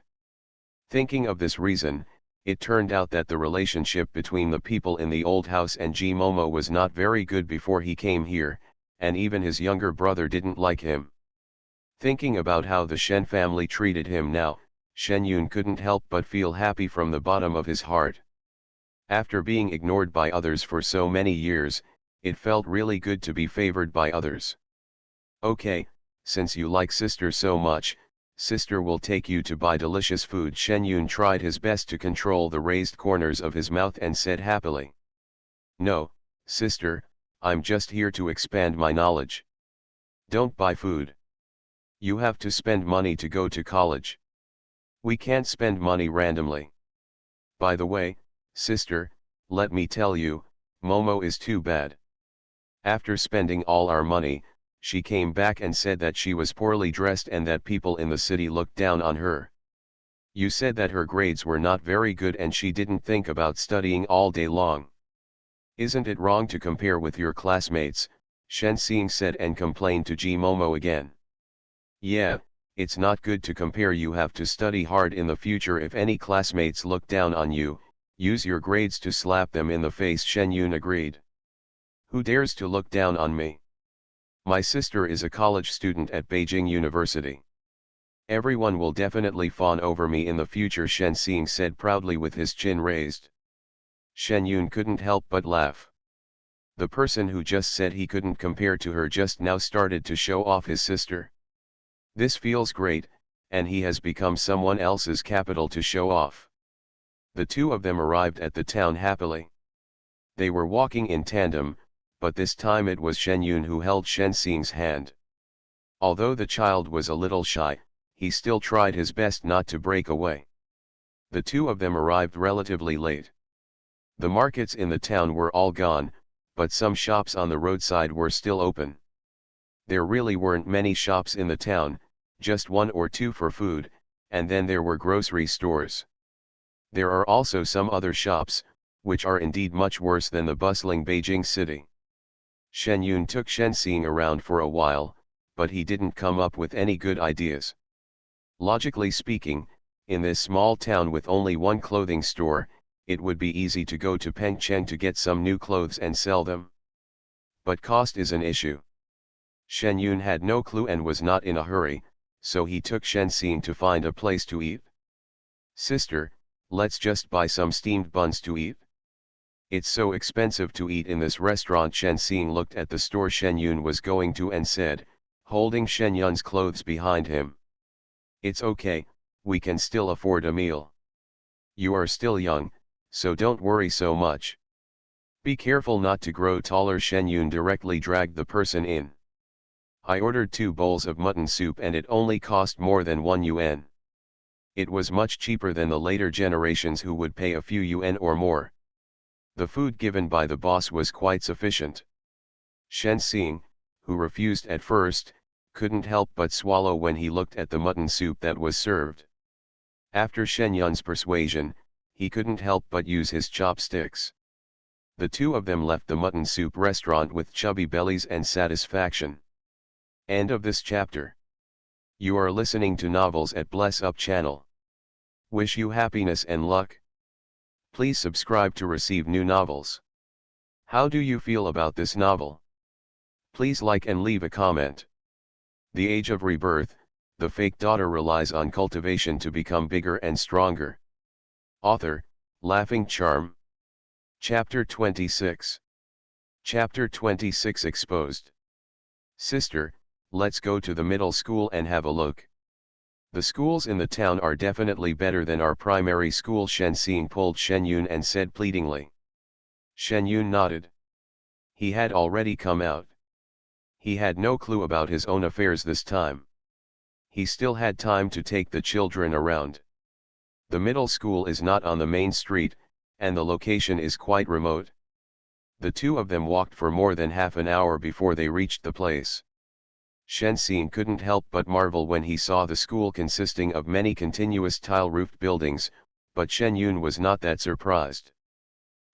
Thinking of this reason, it turned out that the relationship between the people in the old house and Ji Momo was not very good before he came here, and even his younger brother didn't like him. Thinking about how the Shen family treated him now, Shen Yun couldn't help but feel happy from the bottom of his heart. After being ignored by others for so many years, it felt really good to be favored by others. Okay, since you like sister so much, sister will take you to buy delicious food. Shen Yun tried his best to control the raised corners of his mouth and said happily. No, sister, I'm just here to expand my knowledge. Don't buy food. You have to spend money to go to college. We can't spend money randomly. By the way, sister, let me tell you, Momo is too bad. After spending all our money, she came back and said that she was poorly dressed and that people in the city looked down on her. You said that her grades were not very good and she didn't think about studying all day long. Isn't it wrong to compare with your classmates? Shen Xing said and complained to Ji Momo again. Yeah, it's not good to compare. You have to study hard in the future. If any classmates look down on you, use your grades to slap them in the face. Shen Yun agreed. Who dares to look down on me? My sister is a college student at Beijing University. Everyone will definitely fawn over me in the future, Shen Xing said proudly with his chin raised. Shen Yun couldn't help but laugh. The person who just said he couldn't compare to her just now started to show off his sister. This feels great, and he has become someone else's capital to show off. The two of them arrived at the town happily. They were walking in tandem, but this time it was Shen Yun who held Shen Xing's hand. Although the child was a little shy, he still tried his best not to break away. The two of them arrived relatively late. The markets in the town were all gone, but some shops on the roadside were still open. There really weren't many shops in the town, just one or two for food, and then there were grocery stores. There are also some other shops, which are indeed much worse than the bustling Beijing city. Shen Yun took Shen Xing around for a while, but he didn't come up with any good ideas. Logically speaking, in this small town with only one clothing store, it would be easy to go to Pengcheng to get some new clothes and sell them. But cost is an issue. Shen Yun had no clue and was not in a hurry, so he took Shen Xing to find a place to eat. Sister, let's just buy some steamed buns to eat. It's so expensive to eat in this restaurant. Shen Xing looked at the store Shen Yun was going to and said, holding Shen Yun's clothes behind him. It's okay, we can still afford a meal. You are still young, so don't worry so much. Be careful not to grow taller. Shen Yun directly dragged the person in. I ordered 2 bowls of mutton soup and it only cost more than 1 yuan. It was much cheaper than the later generations who would pay a few yuan or more. The food given by the boss was quite sufficient. Shen Xing, who refused at first, couldn't help but swallow when he looked at the mutton soup that was served. After Shen Yun's persuasion, he couldn't help but use his chopsticks. The two of them left the mutton soup restaurant with chubby bellies and satisfaction. End of this chapter. You are listening to Novels at Bless Up channel. Wish you happiness and luck. Please subscribe to receive new novels. How do you feel about this novel? Please like and leave a comment. The Age of Rebirth, the fake daughter relies on cultivation to become bigger and stronger. Author, Laughing Charm. Chapter 26. Chapter 26 Exposed. Sister, let's go to the middle school and have a look. The schools in the town are definitely better than our primary school. Shen Xing pulled Shen Yun and said pleadingly. Shen Yun nodded. He had already come out. He had no clue about his own affairs this time. He still had time to take the children around. The middle school is not on the main street, and the location is quite remote. The two of them walked for more than half an hour before they reached the place. Shen Xing couldn't help but marvel when he saw the school consisting of many continuous tile-roofed buildings, but Shen Yun was not that surprised.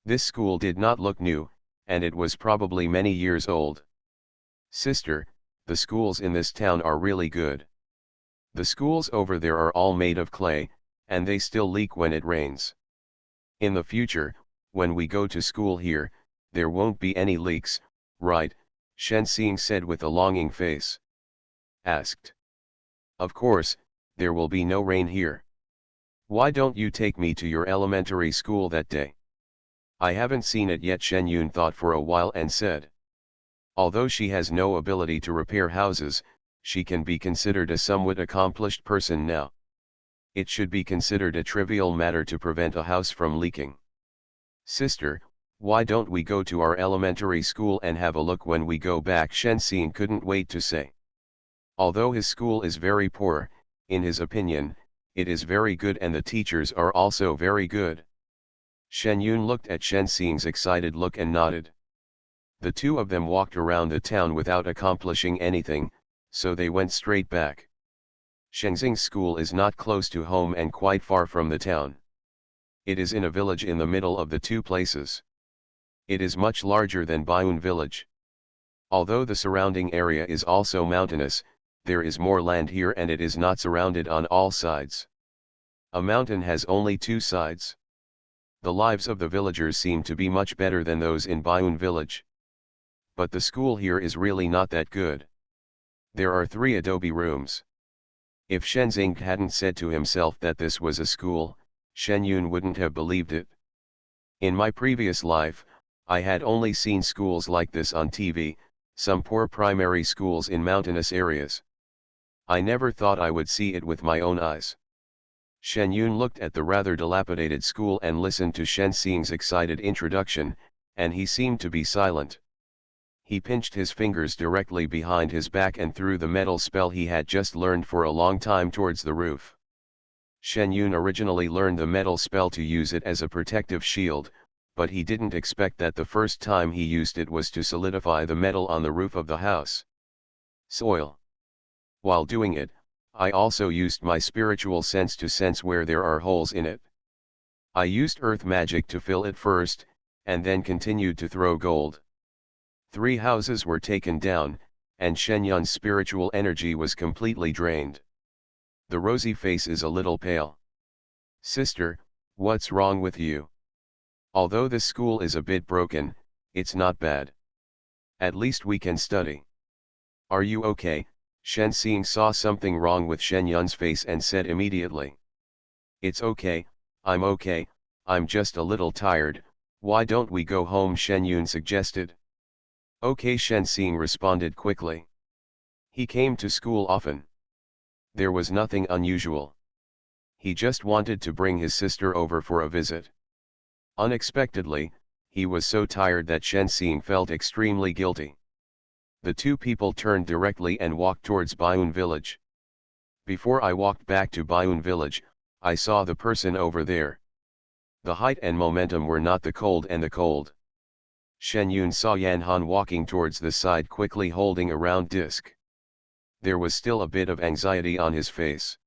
This school did not look new, and it was probably many years old. Sister, the schools in this town are really good. The schools over there are all made of clay, and they still leak when it rains. In the future, when we go to school here, there won't be any leaks, right? Shen Xing said with a longing face. Asked. Of course, there will be no rain here. Why don't you take me to your elementary school that day? I haven't seen it yet. Shen Yun thought for a while and said. Although she has no ability to repair houses, she can be considered a somewhat accomplished person now. It should be considered a trivial matter to prevent a house from leaking. Sister, why don't we go to our elementary school and have a look when we go back? Shen Xing couldn't wait to say. Although his school is very poor, in his opinion, it is very good and the teachers are also very good. Shen Yun looked at Shen Xing's excited look and nodded. The two of them walked around the town without accomplishing anything, so they went straight back. Shenzing's school is not close to home and quite far from the town. It is in a village in the middle of the two places. It is much larger than Baiyun village. Although the surrounding area is also mountainous, there is more land here and it is not surrounded on all sides. A mountain has only two sides. The lives of the villagers seem to be much better than those in Baiyun village. But the school here is really not that good. There are 3 adobe rooms. If Shen Xing hadn't said to himself that this was a school, Shen Yun wouldn't have believed it. In my previous life, I had only seen schools like this on TV, some poor primary schools in mountainous areas. I never thought I would see it with my own eyes. Shen Yun looked at the rather dilapidated school and listened to Shen Xing's excited introduction, and he seemed to be silent. He pinched his fingers directly behind his back and threw the metal spell he had just learned for a long time towards the roof. Shen Yun originally learned the metal spell to use it as a protective shield, but he didn't expect that the first time he used it was to solidify the metal on the roof of the house. Soil. While doing it, I also used my spiritual sense to sense where there are holes in it. I used earth magic to fill it first, and then continued to throw gold. 3 houses were taken down, and Shen Yun's spiritual energy was completely drained. The rosy face is a little pale. Sister, what's wrong with you? Although this school is a bit broken, it's not bad. At least we can study. Are you okay? Shen Xing saw something wrong with Shen Yun's face and said immediately. It's okay, I'm just a little tired. Why don't we go home? Shen Yun suggested. Okay, Shen Xing responded quickly. He came to school often. There was nothing unusual. He just wanted to bring his sister over for a visit. Unexpectedly, he was so tired that Shen Xing felt extremely guilty. The two people turned directly and walked towards Baiyun village. Before I walked back to Baiyun village, I saw the person over there. The height and momentum were not the cold and the cold. Shen Yun saw Yan Han walking towards the side quickly holding a round disc. There was still a bit of anxiety on his face.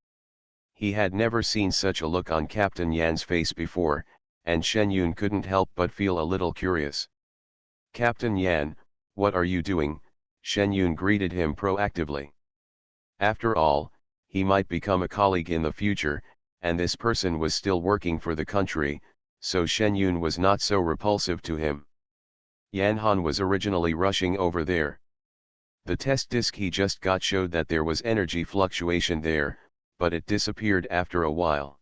He had never seen such a look on Captain Yan's face before, and Shen Yun couldn't help but feel a little curious. Captain Yan, what are you doing? Shen Yun greeted him proactively. After all, he might become a colleague in the future, and this person was still working for the country, so Shen Yun was not so repulsive to him. Yan Han was originally rushing over there. The test disk he just got showed that there was energy fluctuation there, but it disappeared after a while.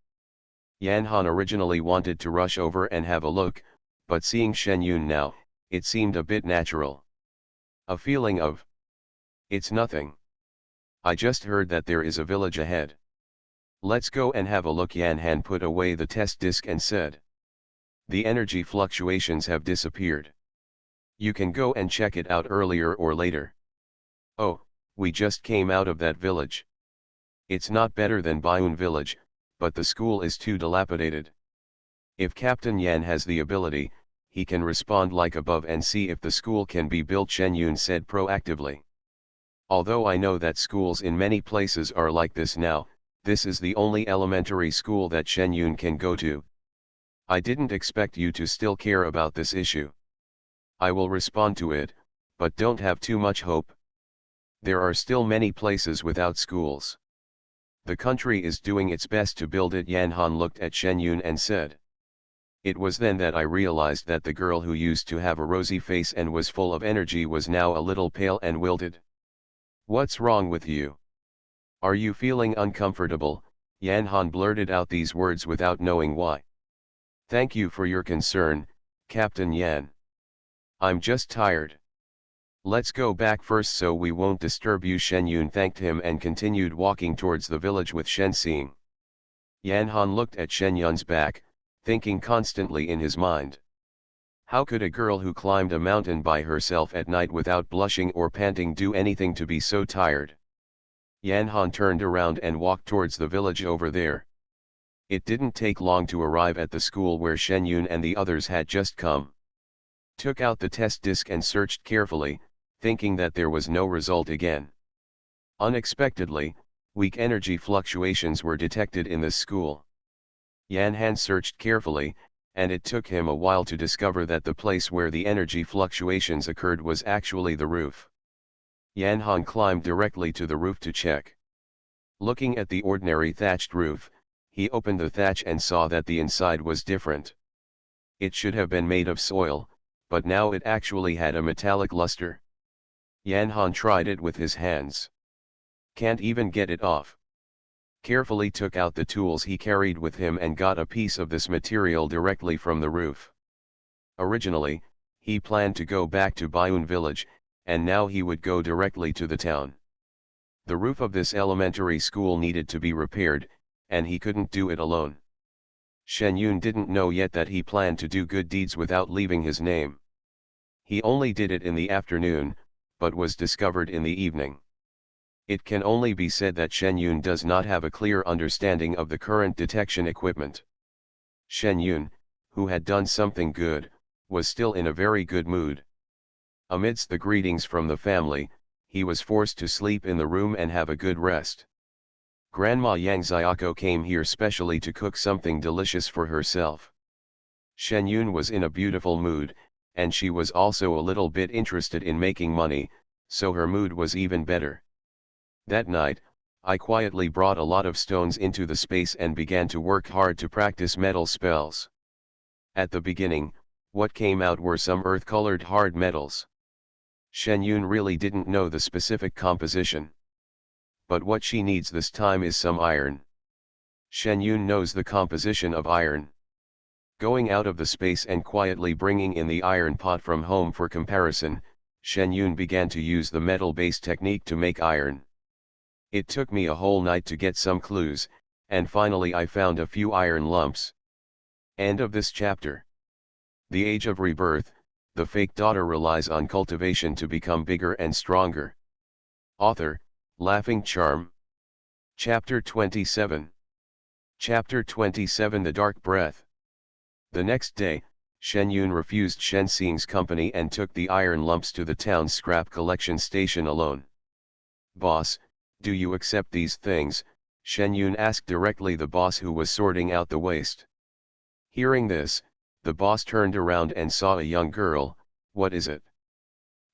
Yan Han originally wanted to rush over and have a look, but seeing Shen Yun now, it seemed a bit natural. A feeling of, it's nothing. I just heard that there is a village ahead. Let's go and have a look. Yan Han put away the test disk and said. The energy fluctuations have disappeared. You can go and check it out earlier or later. Oh, we just came out of that village. It's not better than Baiyun village, but the school is too dilapidated. If Captain Yan has the ability, he can respond like above and see if the school can be built, Shen Yun said proactively. Although I know that schools in many places are like this now, this is the only elementary school that Shen Yun can go to. I didn't expect you to still care about this issue. I will respond to it, but don't have too much hope. There are still many places without schools. The country is doing its best to build it. Yan Han looked at Shen Yun and said. It was then that I realized that the girl who used to have a rosy face and was full of energy was now a little pale and wilted. What's wrong with you? Are you feeling uncomfortable? Yan Han blurted out these words without knowing why. Thank you for your concern, Captain Yan. I'm just tired. Let's go back first so we won't disturb you. Shen Yun thanked him and continued walking towards the village with Shen Xing. Yan Han looked at Shen Yun's back, thinking constantly in his mind. How could a girl who climbed a mountain by herself at night without blushing or panting do anything to be so tired? Yan Han turned around and walked towards the village over there. It didn't take long to arrive at the school where Shen Yun and the others had just come. Took out the test disc and searched carefully, thinking that there was no result again. Unexpectedly, weak energy fluctuations were detected in this school. Yan Han searched carefully, and it took him a while to discover that the place where the energy fluctuations occurred was actually the roof. Yan Han climbed directly to the roof to check. Looking at the ordinary thatched roof, he opened the thatch and saw that the inside was different. It should have been made of soil, but now it actually had a metallic luster. Yan Han tried it with his hands. Can't even get it off. Carefully took out the tools he carried with him and got a piece of this material directly from the roof. Originally, he planned to go back to Baiyun village, and now he would go directly to the town. The roof of this elementary school needed to be repaired, and he couldn't do it alone. Shen Yun didn't know yet that he planned to do good deeds without leaving his name. He only did it in the afternoon, but was discovered in the evening. It can only be said that Shen Yun does not have a clear understanding of the current detection equipment. Shen Yun, who had done something good, was still in a very good mood. Amidst the greetings from the family, he was forced to sleep in the room and have a good rest. Grandma Yang Xiaoko came here specially to cook something delicious for herself. Shen Yun was in a beautiful mood, and she was also a little bit interested in making money, so her mood was even better. That night, I quietly brought a lot of stones into the space and began to work hard to practice metal spells. At the beginning, what came out were some earth-colored hard metals. Shen Yun really didn't know the specific composition. But what she needs this time is some iron. Shen Yun knows the composition of iron. Going out of the space and quietly bringing in the iron pot from home for comparison, Shen Yun began to use the metal-based technique to make iron. It took me a whole night to get some clues, and finally I found a few iron lumps. End of this chapter. The Age of Rebirth, the fake daughter relies on cultivation to become bigger and stronger. Author, Laughing Charm. Chapter 27. Chapter 27 The Dark Breath. The next day, Shen Yun refused Shen Xing's company and took the iron lumps to the town's scrap collection station alone. Boss, do you accept these things? Shen Yun asked directly the boss who was sorting out the waste. Hearing this, the boss turned around and saw a young girl. What is it?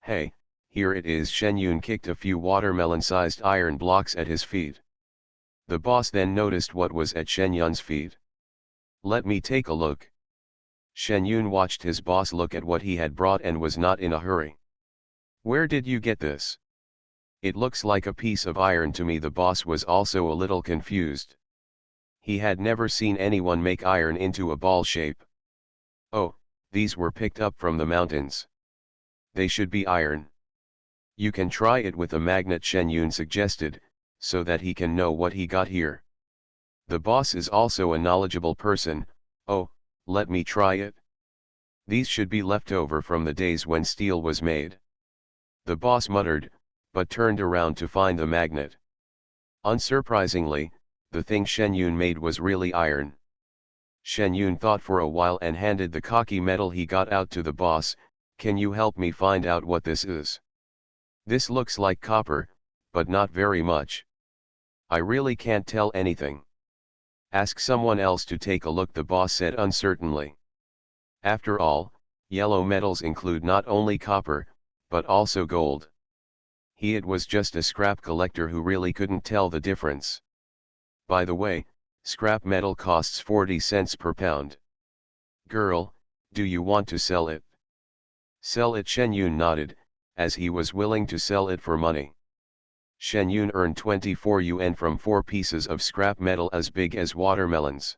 Hey, here it is. Shen Yun kicked a few watermelon-sized iron blocks at his feet. The boss then noticed what was at Shen Yun's feet. Let me take a look. Shen Yun watched his boss look at what he had brought and was not in a hurry. Where did you get this? It looks like a piece of iron to me. The boss was also a little confused. He had never seen anyone make iron into a ball shape. Oh, these were picked up from the mountains. They should be iron. You can try it with a magnet, Shen Yun suggested, so that he can know what he got here. The boss is also a knowledgeable person. Oh, let me try it. These should be left over from the days when steel was made. The boss muttered, but turned around to find the magnet. Unsurprisingly, the thing Shen Yun made was really iron. Shen Yun thought for a while and handed the cocky metal he got out to the boss. Can you help me find out what this is? This looks like copper, but not very much. I really can't tell anything. Ask someone else to take a look, the boss said uncertainly. After all, yellow metals include not only copper, but also gold. It was just a scrap collector who really couldn't tell the difference. By the way, scrap metal costs 40 cents per pound. Girl, do you want to sell it? Sell it, Shen Yun nodded, as he was willing to sell it for money. Shen Yun earned 24 yuan from 4 pieces of scrap metal as big as watermelons.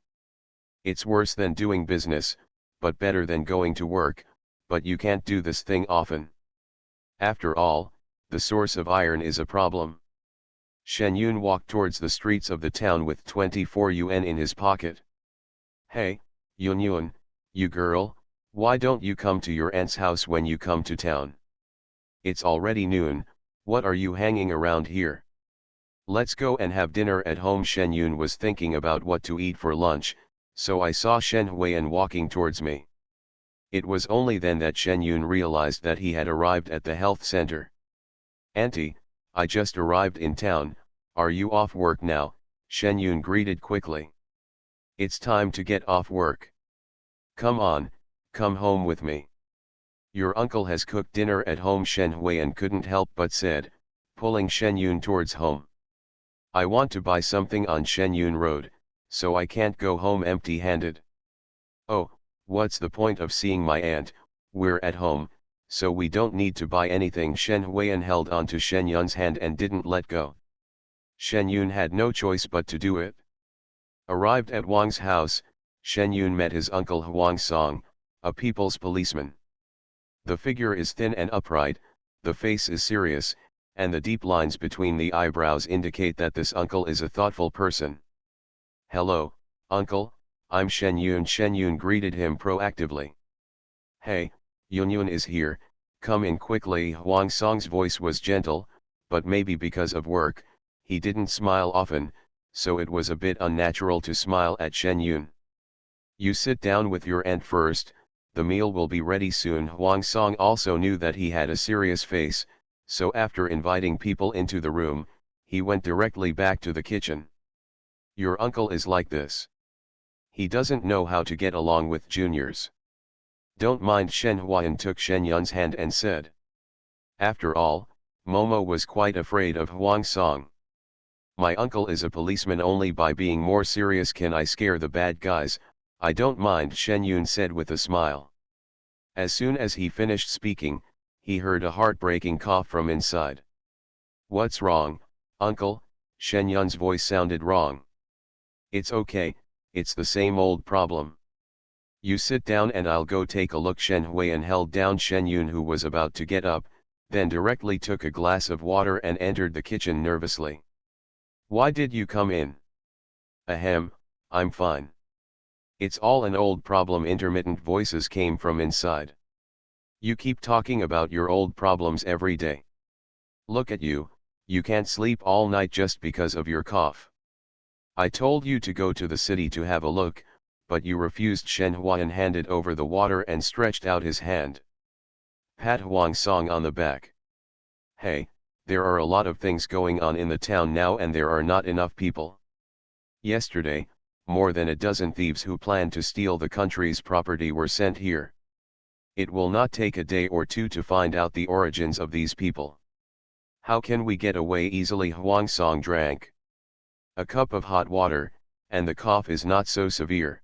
It's worse than doing business, but better than going to work, but you can't do this thing often. After all, the source of iron is a problem. Shen Yun walked towards the streets of the town with 24 yuan in his pocket. Hey, Yun Yun, you girl, why don't you come to your aunt's house when you come to town? It's already noon, what are you hanging around here? Let's go and have dinner at home. Shen Yun was thinking about what to eat for lunch, so I saw Shen Huiyan walking towards me. It was only then that Shen Yun realized that he had arrived at the health center. Auntie, I just arrived in town, are you off work now? Shen Yun greeted quickly. It's time to get off work. Come on, come home with me. Your uncle has cooked dinner at home. Shen Huiyan couldn't help but said, pulling Shen Yun towards home. I want to buy something on Shen Yun Road, so I can't go home empty-handed. Oh, what's the point of seeing my aunt? We're at home, so we don't need to buy anything. Shen Huiyan held onto Shen Yun's hand and didn't let go. Shen Yun had no choice but to do it. Arrived at Wang's house, Shen Yun met his uncle Huang Song, a people's policeman. The figure is thin and upright, the face is serious, and the deep lines between the eyebrows indicate that this uncle is a thoughtful person. Hello, uncle, I'm Shen Yun. Shen Yun greeted him proactively. Hey, Yun Yun is here, come in quickly. Huang Song's voice was gentle, but maybe because of work, he didn't smile often, so it was a bit unnatural to smile at Shen Yun. You sit down with your aunt first, the meal will be ready soon. Huang Song also knew that he had a serious face, so after inviting people into the room, he went directly back to the kitchen. Your uncle is like this. He doesn't know how to get along with juniors. Don't mind. Shen Huiyan took Shen Yun's hand and said. After all, Momo was quite afraid of Huang Song. My uncle is a policeman, only by being more serious can I scare the bad guys. I don't mind, Shen Yun said with a smile. As soon as he finished speaking, he heard a heartbreaking cough from inside. What's wrong, uncle? Shen Yun's voice sounded wrong. It's okay, it's the same old problem. You sit down and I'll go take a look. Shen Huiyan held down Shen Yun, who was about to get up, then directly took a glass of water and entered the kitchen nervously. Why did you come in? Ahem, I'm fine. It's all an old problem. Intermittent voices came from inside. You keep talking about your old problems every day. Look at you, you can't sleep all night just because of your cough. I told you to go to the city to have a look, but you refused. Shen Huiyan handed over the water and stretched out his hand. Pat Huang Song on the back. Hey, there are a lot of things going on in the town now and there are not enough people. Yesterday, more than a dozen thieves who planned to steal the country's property were sent here. It will not take a day or two to find out the origins of these people. How can we get away easily? Huang Song drank a cup of hot water, and the cough is not so severe.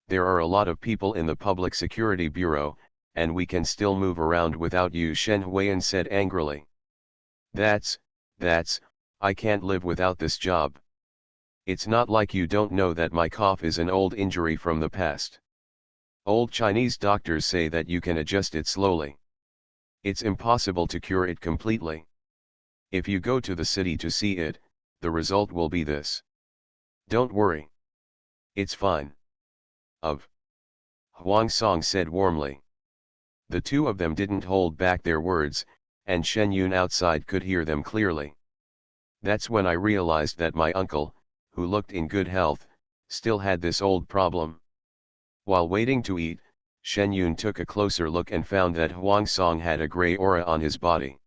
There are a lot of people in the Public Security Bureau, and we can still move around without you, Shen Huiyan said angrily. That's, I can't live without this job. It's not like you don't know that my cough is an old injury from the past. Old Chinese doctors say that you can adjust it slowly. It's impossible to cure it completely. If you go to the city to see it, the result will be this. Don't worry. It's fine. Huang Song said warmly. The two of them didn't hold back their words, and Shen Yun outside could hear them clearly. That's when I realized that my uncle, who looked in good health, still had this old problem. While waiting to eat, Shen Yun took a closer look and found that Huang Song had a gray aura on his body.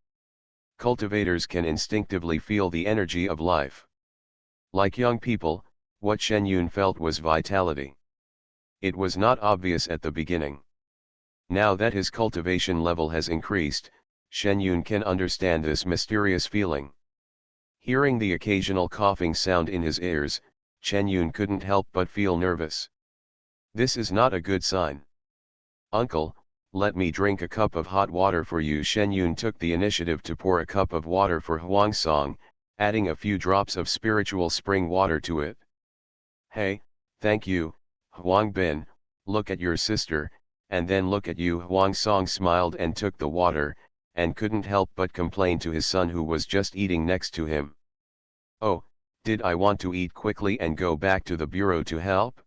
Cultivators can instinctively feel the energy of life. Like young people, what Shen Yun felt was vitality. It was not obvious at the beginning. Now that his cultivation level has increased, Shen Yun can understand this mysterious feeling. Hearing the occasional coughing sound in his ears, Shen Yun couldn't help but feel nervous. This is not a good sign. Uncle, let me drink a cup of hot water for you. Shen Yun took the initiative to pour a cup of water for Huang Song, adding a few drops of spiritual spring water to it. Hey, thank you, Huang Bin, look at your sister, and then look at you. Huang Song smiled and took the water, and couldn't help but complain to his son who was just eating next to him. Oh, did I want to eat quickly and go back to the bureau to help?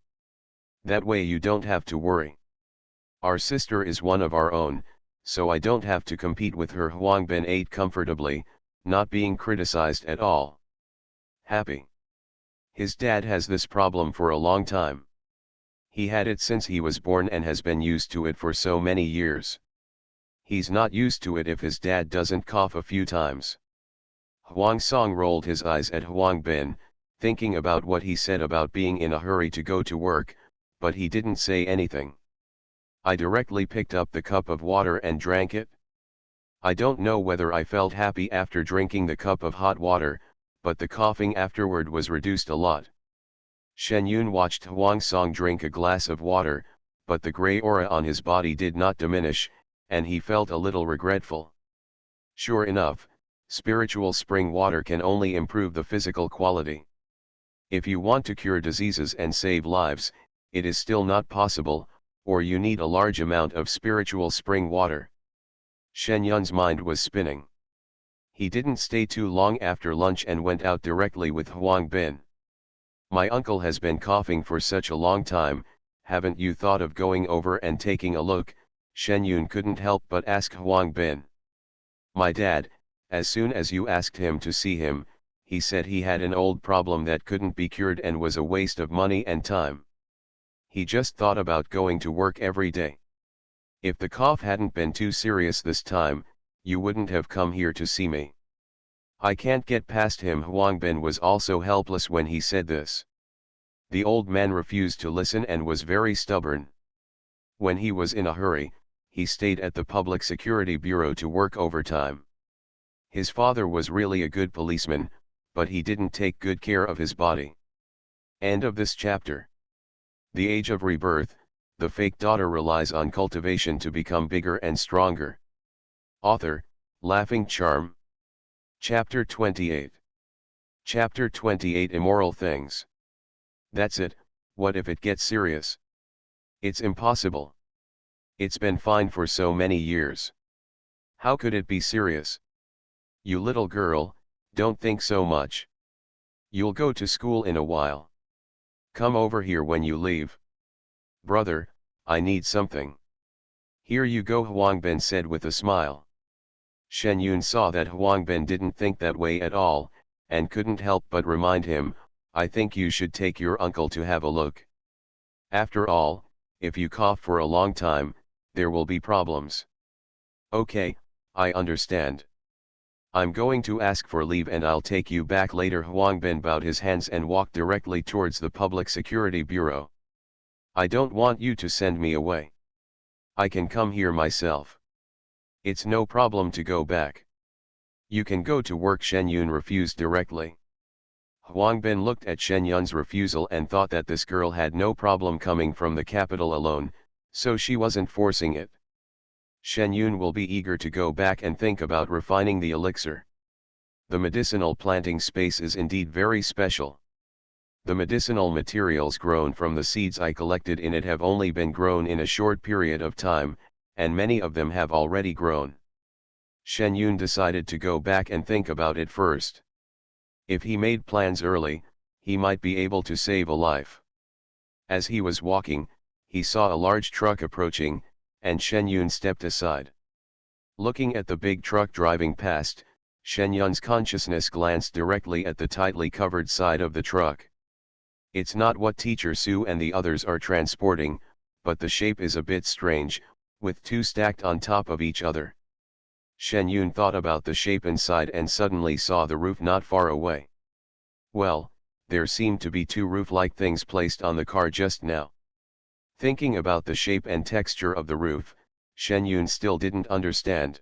That way you don't have to worry. Our sister is one of our own, so I don't have to compete with her. Huang Bin ate comfortably, not being criticized at all. Happy. His dad has this problem for a long time. He had it since he was born and has been used to it for so many years. He's not used to it if his dad doesn't cough a few times. Huang Song rolled his eyes at Huang Bin, thinking about what he said about being in a hurry to go to work, but he didn't say anything. I directly picked up the cup of water and drank it. I don't know whether I felt happy after drinking the cup of hot water, but the coughing afterward was reduced a lot. Shen Yun watched Huang Song drink a glass of water, but the gray aura on his body did not diminish, and he felt a little regretful. Sure enough, spiritual spring water can only improve the physical quality. If you want to cure diseases and save lives, it is still not possible, or you need a large amount of spiritual spring water. Shen Yun's mind was spinning. He didn't stay too long after lunch and went out directly with Huang Bin. My uncle has been coughing for such a long time, haven't you thought of going over and taking a look? Shen Yun couldn't help but ask Huang Bin. My dad, as soon as you asked him to see him, he said he had an old problem that couldn't be cured and was a waste of money and time. He just thought about going to work every day. If the cough hadn't been too serious this time, you wouldn't have come here to see me. I can't get past him. Huang Bin was also helpless when he said this. The old man refused to listen and was very stubborn. When he was in a hurry, he stayed at the Public Security Bureau to work overtime. His father was really a good policeman, but he didn't take good care of his body. End of this chapter. The Age of Rebirth, the fake daughter relies on cultivation to become bigger and stronger. Author, Laughing Charm. Chapter 28. Chapter 28 Immoral Things. That's it, what if it gets serious? It's impossible. It's been fine for so many years. How could it be serious? You little girl, don't think so much. You'll go to school in a while. Come over here when you leave. Brother, I need something. Here you go, Huang Bin said with a smile. Shen Yun saw that Huang Bin didn't think that way at all, and couldn't help but remind him, I think you should take your uncle to have a look. After all, if you cough for a long time, there will be problems. Okay, I understand. I'm going to ask for leave and I'll take you back later. Huang Bin bowed his hands and walked directly towards the Public Security Bureau. I don't want you to send me away. I can come here myself. It's no problem to go back. You can go to work. Shen Yun refused directly. Huang Bin looked at Shen Yun's refusal and thought that this girl had no problem coming from the capital alone, so she wasn't forcing it. Shen Yun will be eager to go back and think about refining the elixir. The medicinal planting space is indeed very special. The medicinal materials grown from the seeds I collected in it have only been grown in a short period of time, and many of them have already grown. Shen Yun decided to go back and think about it first. If he made plans early, he might be able to save a life. As he was walking, he saw a large truck approaching, and Shen Yun stepped aside. Looking at the big truck driving past, Shen Yun's consciousness glanced directly at the tightly covered side of the truck. It's not what Teacher Su and the others are transporting, but the shape is a bit strange, with two stacked on top of each other. Shen Yun thought about the shape inside and suddenly saw the roof not far away. Well, there seemed to be two roof-like things placed on the car just now. Thinking about the shape and texture of the roof, Shen Yun still didn't understand.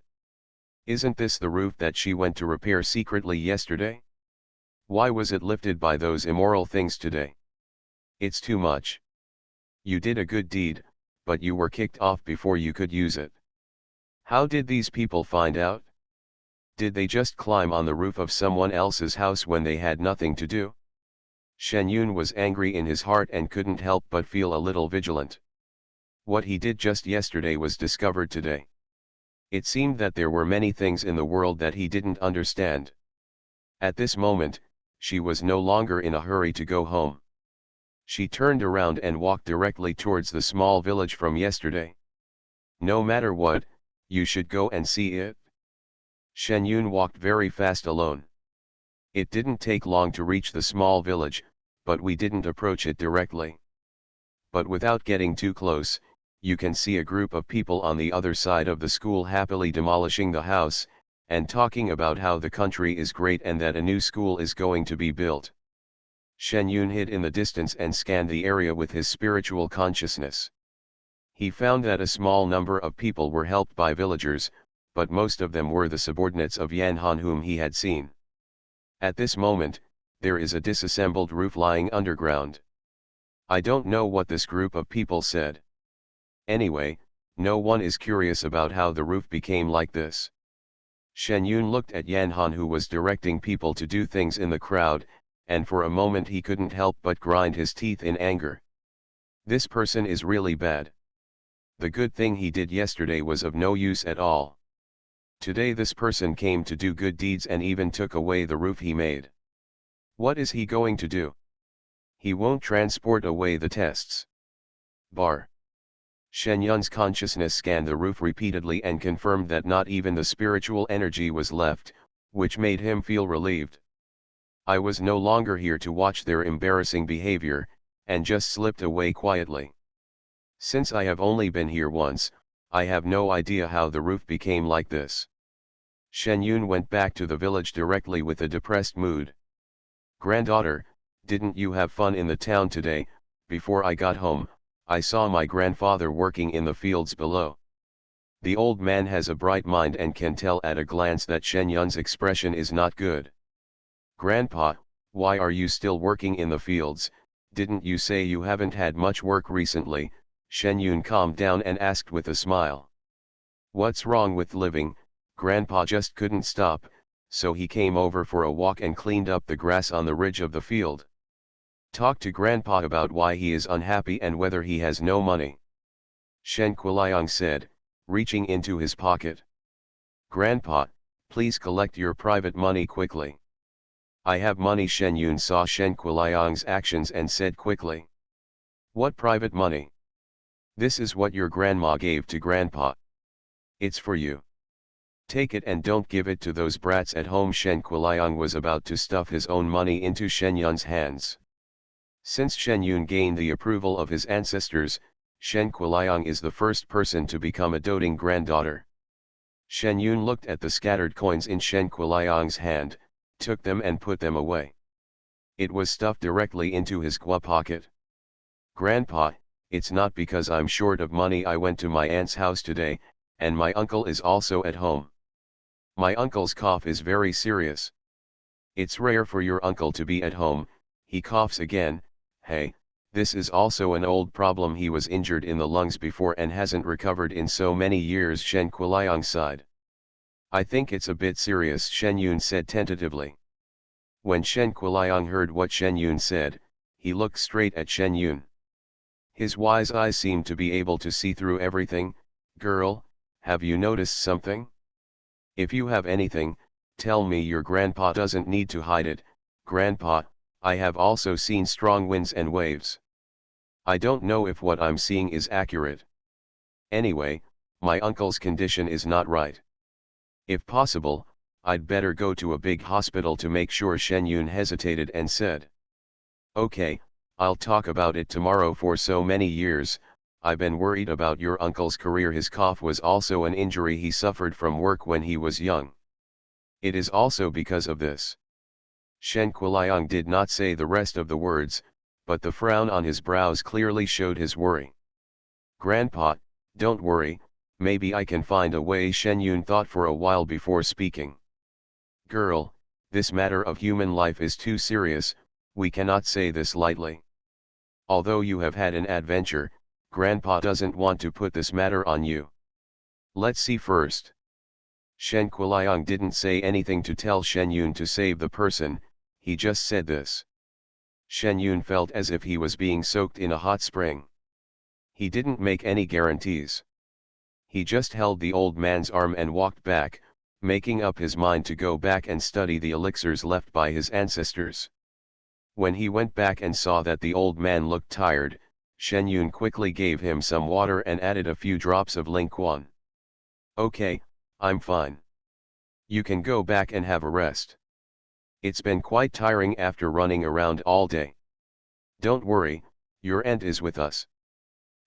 Isn't this the roof that she went to repair secretly yesterday? Why was it lifted by those immoral things today? It's too much. You did a good deed, but you were kicked off before you could use it. How did these people find out? Did they just climb on the roof of someone else's house when they had nothing to do? Shen Yun was angry in his heart and couldn't help but feel a little vigilant. What he did just yesterday was discovered today. It seemed that there were many things in the world that he didn't understand. At this moment, she was no longer in a hurry to go home. She turned around and walked directly towards the small village from yesterday. No matter what, you should go and see it. Shen Yun walked very fast alone. It didn't take long to reach the small village, but we didn't approach it directly. But without getting too close, you can see a group of people on the other side of the school happily demolishing the house, and talking about how the country is great and that a new school is going to be built. Shen Yun hid in the distance and scanned the area with his spiritual consciousness. He found that a small number of people were helped by villagers, but most of them were the subordinates of Yan Han whom he had seen. At this moment, there is a disassembled roof lying underground. I don't know what this group of people said. Anyway, no one is curious about how the roof became like this. Shen Yun looked at Yan Han who was directing people to do things in the crowd, and for a moment he couldn't help but grind his teeth in anger. This person is really bad. The good thing he did yesterday was of no use at all. Today this person came to do good deeds and even took away the roof he made. What is he going to do? He won't transport away the tests. Bar. Shen Yun's consciousness scanned the roof repeatedly and confirmed that not even the spiritual energy was left, which made him feel relieved. I was no longer here to watch their embarrassing behavior, and just slipped away quietly. Since I have only been here once, I have no idea how the roof became like this. Shen Yun went back to the village directly with a depressed mood. Granddaughter, didn't you have fun in the town today? Before I got home, I saw my grandfather working in the fields below. The old man has a bright mind and can tell at a glance that Shen Yun's expression is not good. Grandpa, why are you still working in the fields? Didn't you say you haven't had much work recently? Shen Yun calmed down and asked with a smile. What's wrong with living? Grandpa just couldn't stop, so he came over for a walk and cleaned up the grass on the ridge of the field. Talk to Grandpa about why he is unhappy and whether he has no money. Shen Kuliang said, reaching into his pocket. Grandpa, please collect your private money quickly. I have money. Shen Yun saw Shen Kuliang's actions and said quickly. What private money? This is what your grandma gave to Grandpa. It's for you. Take it and don't give it to those brats at home. Shen Kuliang was about to stuff his own money into Shen Yun's hands. Since Shen Yun gained the approval of his ancestors, Shen Kuliang is the first person to become a doting granddaughter. Shen Yun looked at the scattered coins in Shen Kuliang's hand, took them and put them away. It was stuffed directly into his gua pocket. Grandpa, it's not because I'm short of money. I went to my aunt's house today, and my uncle is also at home. My uncle's cough is very serious. It's rare for your uncle to be at home. He coughs again. Hey, this is also an old problem. He was injured in the lungs before and hasn't recovered in so many years. Shen Kuliang sighed. I think it's a bit serious, Shen Yun said tentatively. When Shen Kuliang heard what Shen Yun said, he looked straight at Shen Yun. His wise eyes seemed to be able to see through everything. Girl, have you noticed something? If you have anything, tell me. Your grandpa doesn't need to hide it. Grandpa, I have also seen strong winds and waves. I don't know if what I'm seeing is accurate. Anyway, my uncle's condition is not right. If possible, I'd better go to a big hospital to make sure. Shen Yun hesitated and said. Okay, I'll talk about it tomorrow. For so many years, I've been worried about your uncle's career. His cough was also an injury he suffered from work when he was young. It is also because of this. Shen Kuliang did not say the rest of the words, but the frown on his brows clearly showed his worry. Grandpa, don't worry, maybe I can find a way. Shen Yun thought for a while before speaking. Girl, this matter of human life is too serious, we cannot say this lightly. Although you have had an adventure, Grandpa doesn't want to put this matter on you. Let's see first. Shen Kuliang didn't say anything to tell Shen Yun to save the person, he just said this. Shen Yun felt as if he was being soaked in a hot spring. He didn't make any guarantees. He just held the old man's arm and walked back, making up his mind to go back and study the elixirs left by his ancestors. When he went back and saw that the old man looked tired, Shen Yun quickly gave him some water and added a few drops of Lingquan. Okay, I'm fine. You can go back and have a rest. It's been quite tiring after running around all day. Don't worry, your aunt is with us.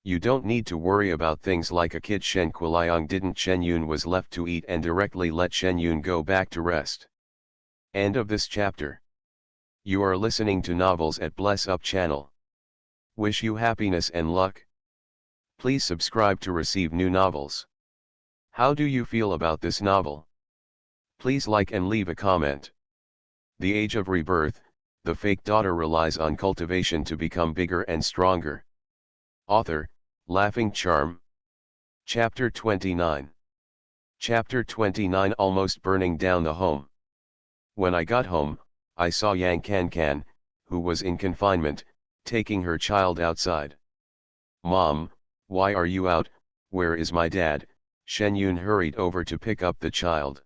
You don't need to worry about things like a kid. Shen Kuliang didn't. Shen Yun was left to eat and directly let Shen Yun go back to rest. End of this chapter. You are listening to Novels at Bless Up channel. Wish you happiness and luck. Please subscribe to receive new novels. How do you feel about this novel? Please like and leave a comment. The Age of Rebirth, the fake daughter relies on cultivation to become bigger and stronger. Author, Laughing Charm. Chapter 29. Chapter 29. Almost burning down the home. When I got home, I saw Yang Can, who was in confinement, taking her child outside. Mom, why are you out? Where is my dad? Shen Yun hurried over to pick up the child.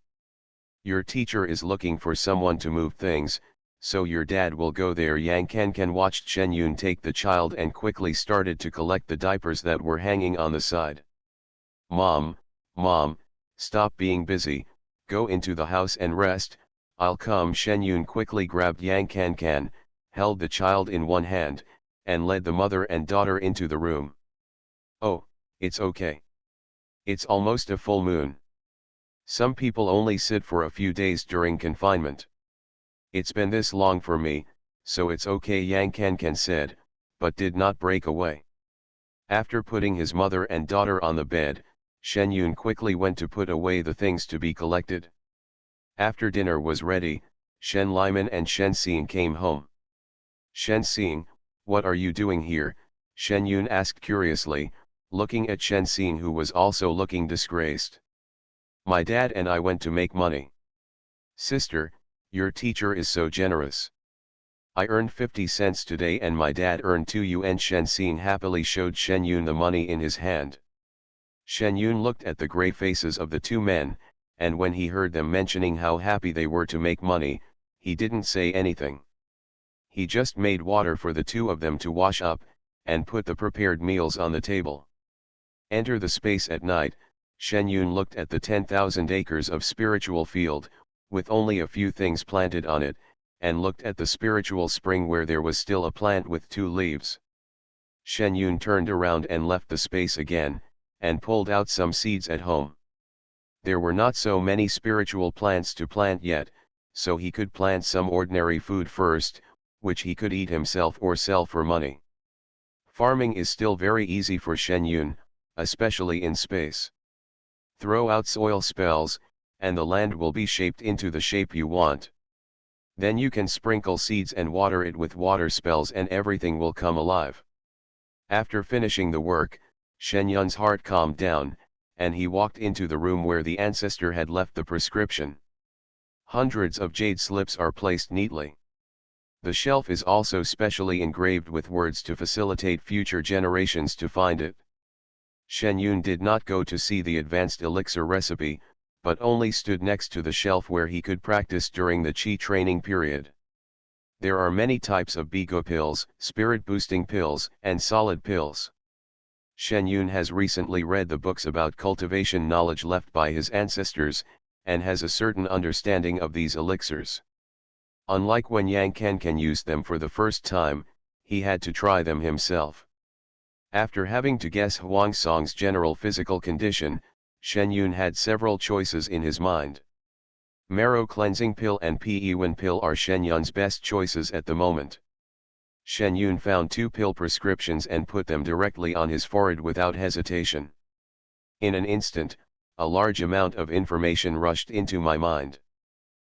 Your teacher is looking for someone to move things, so your dad will go there. Yang Can watched Shen Yun take the child and quickly started to collect the diapers that were hanging on the side. Mom, stop being busy, go into the house and rest, I'll come. Shen Yun quickly grabbed Yang Can, held the child in one hand, and led the mother and daughter into the room. Oh, it's okay. It's almost a full moon. Some people only sit for a few days during confinement. It's been this long for me, so it's okay, Yang Can said, but did not break away. After putting his mother and daughter on the bed, Shen Yun quickly went to put away the things to be collected. After dinner was ready, Shen Liman and Shen Xing came home. Shen Xing, what are you doing here? Shen Yun asked curiously, looking at Shen Xing, who was also looking disgraced. My dad and I went to make money. Sister, your teacher is so generous. I earned 50 cents today and my dad earned 2 yuan. Shen Xing happily showed Shen Yun the money in his hand. Shen Yun looked at the gray faces of the two men, and when he heard them mentioning how happy they were to make money, he didn't say anything. He just made water for the two of them to wash up, and put the prepared meals on the table. Enter the space at night. Shen Yun looked at the 10,000 acres of spiritual field, with only a few things planted on it, and looked at the spiritual spring where there was still a plant with 2 leaves. Shen Yun turned around and left the space again, and pulled out some seeds at home. There were not so many spiritual plants to plant yet, so he could plant some ordinary food first, which he could eat himself or sell for money. Farming is still very easy for Shen Yun, especially in space. Throw out soil spells, and the land will be shaped into the shape you want. Then you can sprinkle seeds and water it with water spells and everything will come alive. After finishing the work, Shen Yun's heart calmed down, and he walked into the room where the ancestor had left the prescription. Hundreds of jade slips are placed neatly. The shelf is also specially engraved with words to facilitate future generations to find it. Shen Yun did not go to see the advanced elixir recipe, but only stood next to the shelf where he could practice during the Qi training period. There are many types of Bigo pills, spirit boosting pills, and solid pills. Shen Yun has recently read the books about cultivation knowledge left by his ancestors, and has a certain understanding of these elixirs. Unlike when Yang Can used them for the first time, he had to try them himself. After having to guess Huang Song's general physical condition, Shen Yun had several choices in his mind. Marrow cleansing pill and Pe-Wen pill are Shen Yun's best choices at the moment. Shen Yun found 2 pill prescriptions and put them directly on his forehead without hesitation. In an instant, a large amount of information rushed into my mind.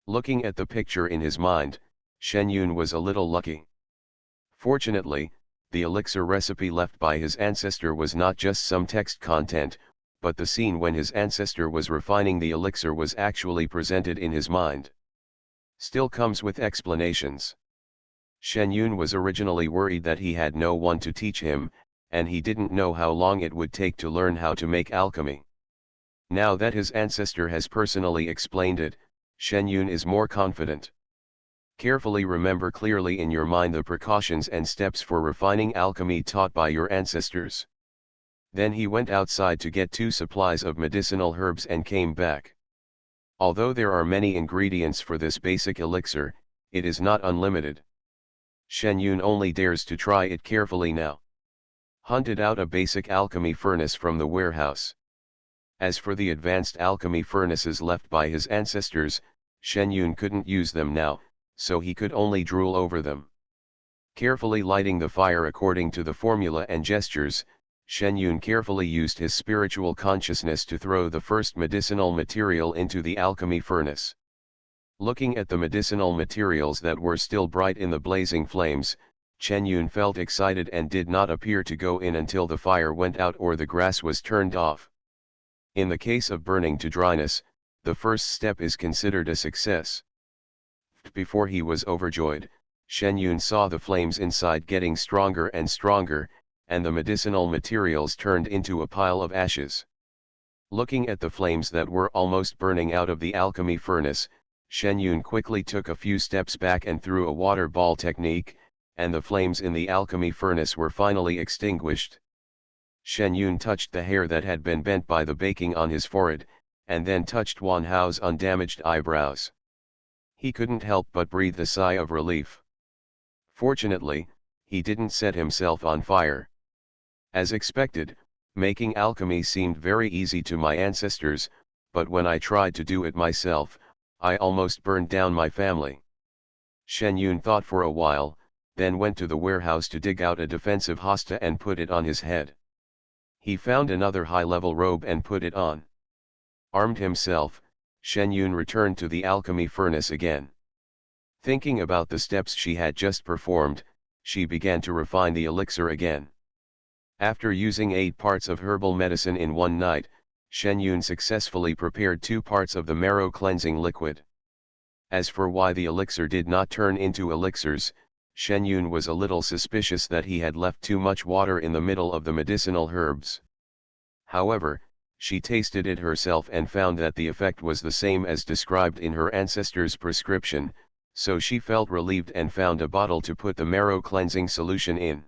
Looking at the picture in his mind, Shen Yun was a little lucky. Fortunately, the elixir recipe left by his ancestor was not just some text content, but the scene when his ancestor was refining the elixir was actually presented in his mind. Still comes with explanations. Shen Yun was originally worried that he had no one to teach him, and he didn't know how long it would take to learn how to make alchemy. Now that his ancestor has personally explained it, Shen Yun is more confident. Carefully remember clearly in your mind the precautions and steps for refining alchemy taught by your ancestors. Then he went outside to get 2 supplies of medicinal herbs and came back. Although there are many ingredients for this basic elixir, it is not unlimited. Shen Yun only dares to try it carefully now. Hunted out a basic alchemy furnace from the warehouse. As for the advanced alchemy furnaces left by his ancestors, Shen Yun couldn't use them now, so he could only drool over them. Carefully lighting the fire according to the formula and gestures, Shen Yun carefully used his spiritual consciousness to throw the first medicinal material into the alchemy furnace. Looking at the medicinal materials that were still bright in the blazing flames, Shen Yun felt excited and did not appear to go in until the fire went out or the grass was turned off. In the case of burning to dryness, the first step is considered a success. Before he was overjoyed, Shen Yun saw the flames inside getting stronger and stronger, and the medicinal materials turned into a pile of ashes. Looking at the flames that were almost burning out of the alchemy furnace, Shen Yun quickly took a few steps back and threw a water ball technique, and the flames in the alchemy furnace were finally extinguished. Shen Yun touched the hair that had been bent by the baking on his forehead, and then touched Wan Hao's undamaged eyebrows. He couldn't help but breathe a sigh of relief. Fortunately, he didn't set himself on fire. As expected, making alchemy seemed very easy to my ancestors, but when I tried to do it myself, I almost burned down my family. Shen Yun thought for a while, then went to the warehouse to dig out a defensive hasta and put it on his head. He found another high-level robe and put it on. Armed himself, Shen Yun returned to the alchemy furnace again. Thinking about the steps she had just performed, she began to refine the elixir again. After using 8 parts of herbal medicine in one night, Shen Yun successfully prepared 2 parts of the marrow cleansing liquid. As for why the elixir did not turn into elixirs, Shen Yun was a little suspicious that he had left too much water in the middle of the medicinal herbs. However, she tasted it herself and found that the effect was the same as described in her ancestor's prescription, so she felt relieved and found a bottle to put the marrow cleansing solution in.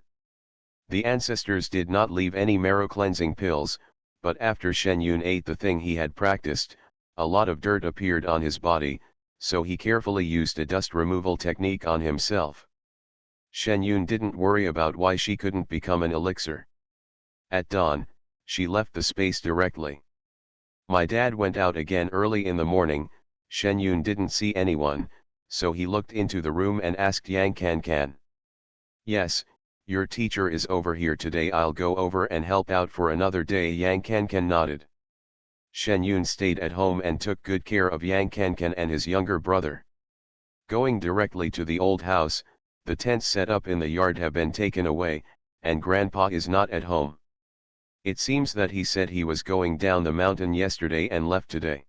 The ancestors did not leave any marrow cleansing pills, but after Shen Yun ate the thing he had practiced, a lot of dirt appeared on his body, so he carefully used a dust removal technique on himself. Shen Yun didn't worry about why she couldn't become an elixir. At dawn, she left the space directly. My dad went out again early in the morning. Shen Yun didn't see anyone, so he looked into the room and asked Yang Can. "Yes, your teacher is over here today. I'll go over and help out for another day." Yang Can nodded. Shen Yun stayed at home and took good care of Yang Can and his younger brother. Going directly to the old house, the tents set up in the yard have been taken away, and Grandpa is not at home. It seems that he said he was going down the mountain yesterday and left today.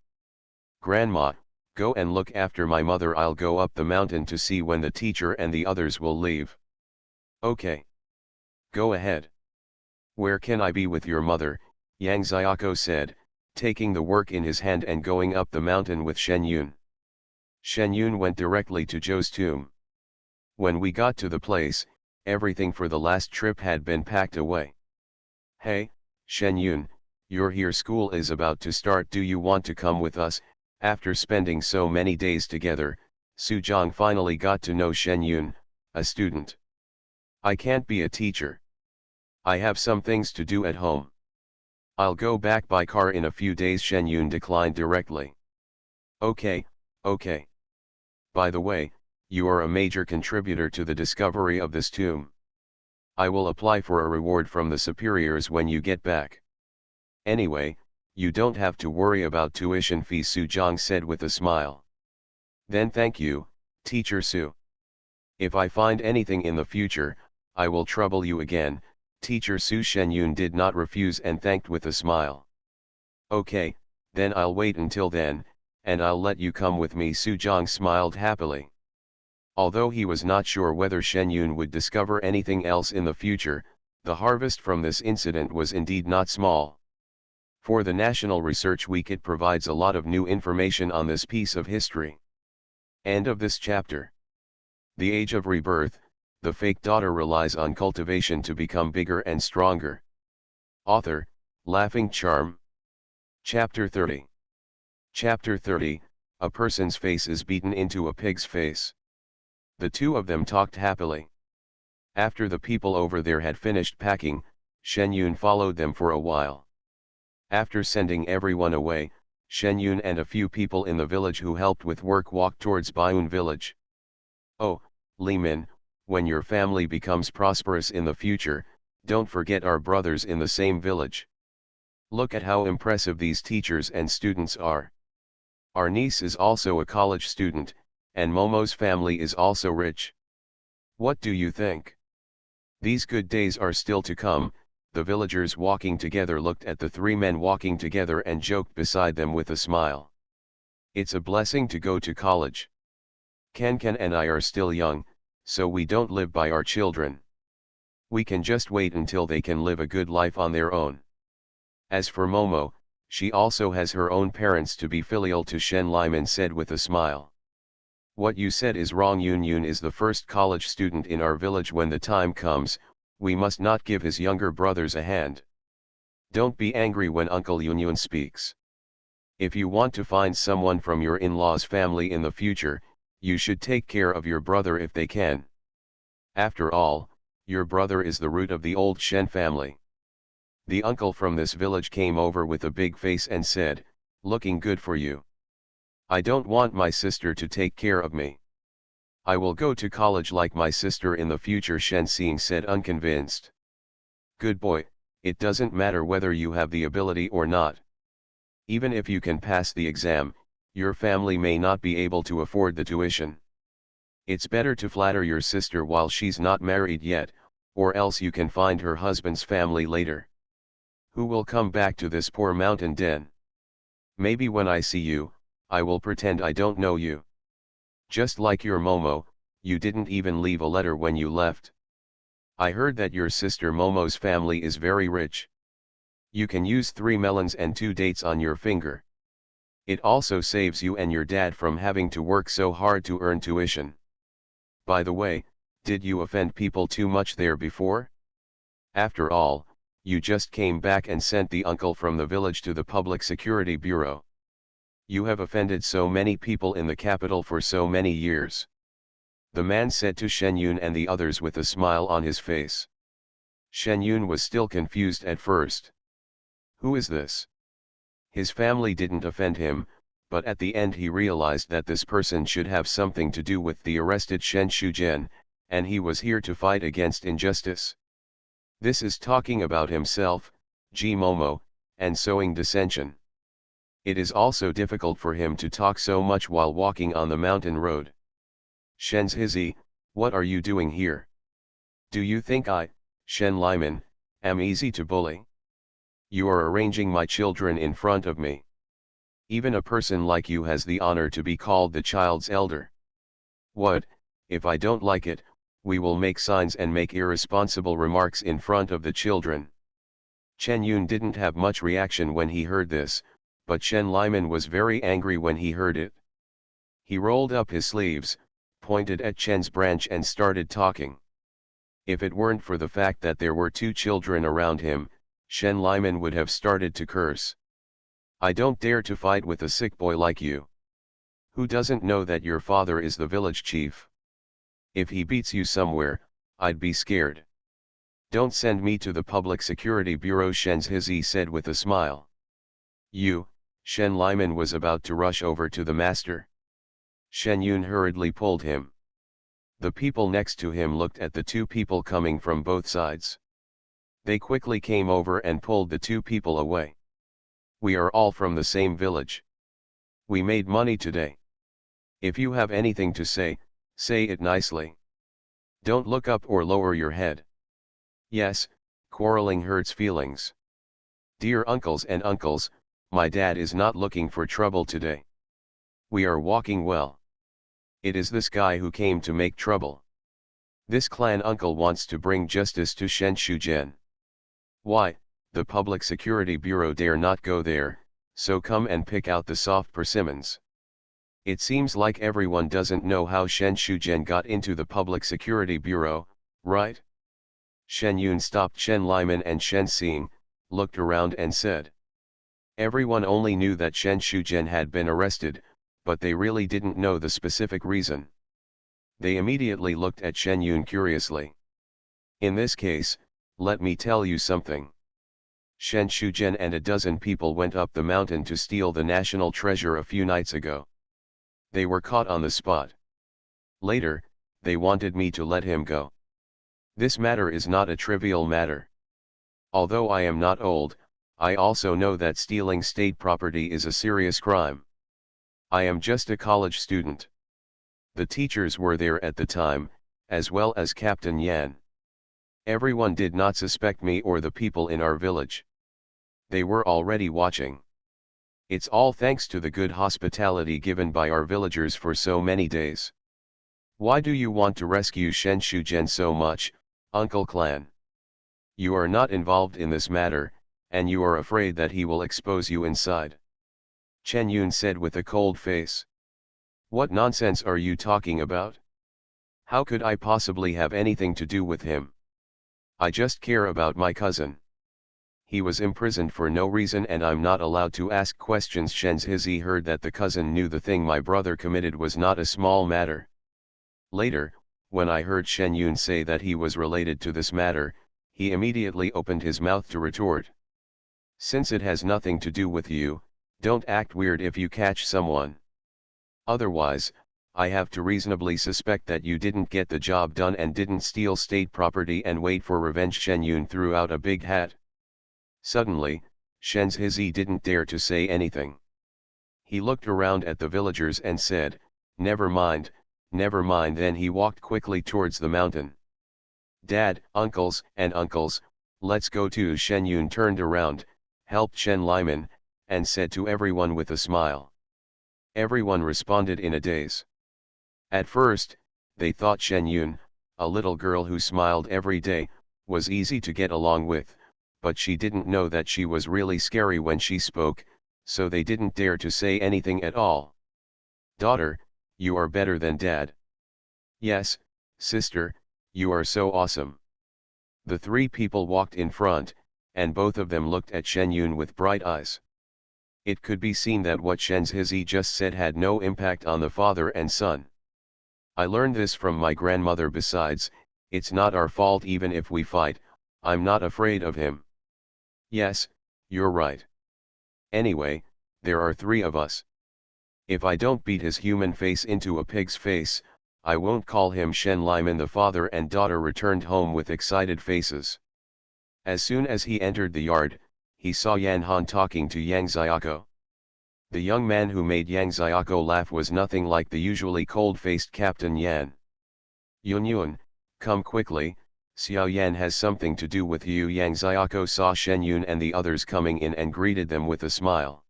"Grandma, go and look after my mother. I'll go up the mountain to see when the teacher and the others will leave." "Okay. Go ahead." "Where can I be with your mother?" Yang Xiaoko said, taking the work in his hand and going up the mountain with Shen Yun. Shen Yun went directly to Zhou's tomb. When we got to the place, everything for the last trip had been packed away. "Hey, Shen Yun, you're here. School is about to start. Do you want to come with us?" After spending so many days together, Su Zhang finally got to know Shen Yun, a student. "I can't be a teacher." I have some things to do at home. I'll go back by car in a few days. Shen Yun declined directly. Okay, okay. By the way, you are a major contributor to the discovery of this tomb. I will apply for a reward from the superiors when you get back. Anyway, you don't have to worry about tuition fees, Su Zhang said with a smile. Then thank you, Teacher Su. If I find anything in the future, I will trouble you again. Teacher Su. Shen Yun did not refuse and thanked with a smile. Okay, then I'll wait until then, and I'll let you come with me. Su Zhang smiled happily. Although he was not sure whether Shen Yun would discover anything else in the future, the harvest from this incident was indeed not small. For the National Research Week it provides a lot of new information on this piece of history. End of this chapter. The Age of Rebirth, the fake daughter relies on cultivation to become bigger and stronger. Author, Laughing Charm. Chapter 30. Chapter 30, a person's face is beaten into a pig's face. The two of them talked happily. After the people over there had finished packing, Shen Yun followed them for a while. After sending everyone away, Shen Yun and a few people in the village who helped with work walked towards Baiyun village. Oh, Li Min, when your family becomes prosperous in the future, don't forget our brothers in the same village. Look at how impressive these teachers and students are. Our niece is also a college student, and Momo's family is also rich. What do you think? These good days are still to come. The villagers walking together looked at the three men walking together and joked beside them with a smile. It's a blessing to go to college. Ken and I are still young, so we don't live by our children. We can just wait until they can live a good life on their own. As for Momo, she also has her own parents to be filial to. Shen Liman said with a smile. What you said is wrong. Yun Yun is the first college student in our village. When the time comes, we must not give his younger brothers a hand. Don't be angry when Uncle Yun Yun speaks. If you want to find someone from your in-laws' family in the future, you should take care of your brother if they can. After all, your brother is the root of the old Shen family. The uncle from this village came over with a big face and said, looking good for you. I don't want my sister to take care of me. I will go to college like my sister in the future. Shen Xing said unconvinced. Good boy, it doesn't matter whether you have the ability or not. Even if you can pass the exam, your family may not be able to afford the tuition. It's better to flatter your sister while she's not married yet, or else you can find her husband's family later. Who will come back to this poor mountain den? Maybe when I see you, I will pretend I don't know you. Just like your Momo, you didn't even leave a letter when you left. I heard that your sister Momo's family is very rich. You can use 3 melons and 2 dates on your finger. It also saves you and your dad from having to work so hard to earn tuition. By the way, did you offend people too much there before? After all, you just came back and sent the uncle from the village to the Public Security Bureau. You have offended so many people in the capital for so many years. The man said to Shen Yun and the others with a smile on his face. Shen Yun was still confused at first. Who is this? His family didn't offend him, but at the end he realized that this person should have something to do with the arrested Shen Shujian, and he was here to fight against injustice. This is talking about himself, Ji Momo, and sowing dissension. It is also difficult for him to talk so much while walking on the mountain road. Shen's Hizzy, what are you doing here? Do you think I, Shen Liman, am easy to bully? You are arranging my children in front of me. Even a person like you has the honor to be called the child's elder. What, if I don't like it, we will make signs and make irresponsible remarks in front of the children. Chen Yun didn't have much reaction when he heard this, but Shen Liman was very angry when he heard it. He rolled up his sleeves, pointed at Chen's branch and started talking. If it weren't for the fact that there were 2 children around him, Shen Liman would have started to curse. I don't dare to fight with a sick boy like you. Who doesn't know that your father is the village chief? If he beats you somewhere, I'd be scared. Don't send me to the Public Security Bureau, Shen Zhizi said with a smile. You, Shen Liman was about to rush over to the master. Shen Yun hurriedly pulled him. The people next to him looked at the two people coming from both sides. They quickly came over and pulled the two people away. We are all from the same village. We made money today. If you have anything to say it nicely. Don't look up or lower your head. Yes, quarreling hurts feelings. Dear uncles and uncles, my dad is not looking for trouble today. We are walking well. It is this guy who came to make trouble. This clan uncle wants to bring justice to Shen Shujian. Why, the Public Security Bureau dare not go there, so come and pick out the soft persimmons. It seems like everyone doesn't know how Shen Shujian got into the Public Security Bureau, right? Shen Yun stopped Shen Liman and Shen Xing, looked around and said. Everyone only knew that Shen Shujian had been arrested, but they really didn't know the specific reason. They immediately looked at Shen Yun curiously. In this case, let me tell you something. Shen Shujian and a dozen people went up the mountain to steal the national treasure a few nights ago. They were caught on the spot. Later, they wanted me to let him go. This matter is not a trivial matter. Although I am not old, I also know that stealing state property is a serious crime. I am just a college student. The teachers were there at the time, as well as Captain Yan. Everyone did not suspect me or the people in our village. They were already watching. It's all thanks to the good hospitality given by our villagers for so many days. Why do you want to rescue Shen Shujian so much, Uncle Clan? You are not involved in this matter, and you are afraid that he will expose you inside. Chen Yun said with a cold face. What nonsense are you talking about? How could I possibly have anything to do with him? I just care about my cousin. He was imprisoned for no reason and I'm not allowed to ask questions. Shen Zhizi heard that the cousin knew the thing my brother committed was not a small matter. Later, when I heard Shen Yun say that he was related to this matter, he immediately opened his mouth to retort. Since it has nothing to do with you, don't act weird if you catch someone. Otherwise, I have to reasonably suspect that you didn't get the job done and didn't steal state property and wait for revenge. Shen Yun threw out a big hat. Suddenly, Shen Zhizi didn't dare to say anything. He looked around at the villagers and said, never mind, then he walked quickly towards the mountain. Dad, uncles, and uncles, let's go too. Shen Yun turned around, helped Shen Liman, and said to everyone with a smile. Everyone responded in a daze. At first, they thought Shen Yun, a little girl who smiled every day, was easy to get along with, but she didn't know that she was really scary when she spoke, so they didn't dare to say anything at all. Daughter, you are better than Dad. Yes, sister, you are so awesome. The three people walked in front, and both of them looked at Shen Yun with bright eyes. It could be seen that what Shen Zhizi just said had no impact on the father and son. I learned this from my grandmother. Besides, it's not our fault. Even if we fight, I'm not afraid of him. Yes, you're right. Anyway, there are three of us. If I don't beat his human face into a pig's face, I won't call him Shen Liman. The father and daughter returned home with excited faces. As soon as he entered the yard, he saw Yan Han talking to Yang Xiaoko. The young man who made Yang Xiaoko laugh was nothing like the usually cold-faced Captain Yan. Yun Yun, come quickly, Xiao Yan has something to do with you. Yang Xiaoko saw Shen Yun and the others coming in and greeted them with a smile.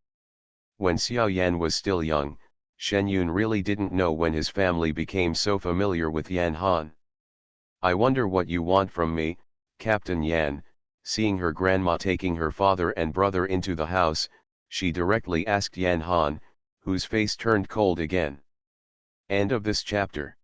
When Xiao Yan was still young, Shen Yun really didn't know when his family became so familiar with Yan Han. I wonder what you want from me, Captain Yan. Seeing her grandma taking her father and brother into the house, she directly asked Yan Han, whose face turned cold again. End of this chapter.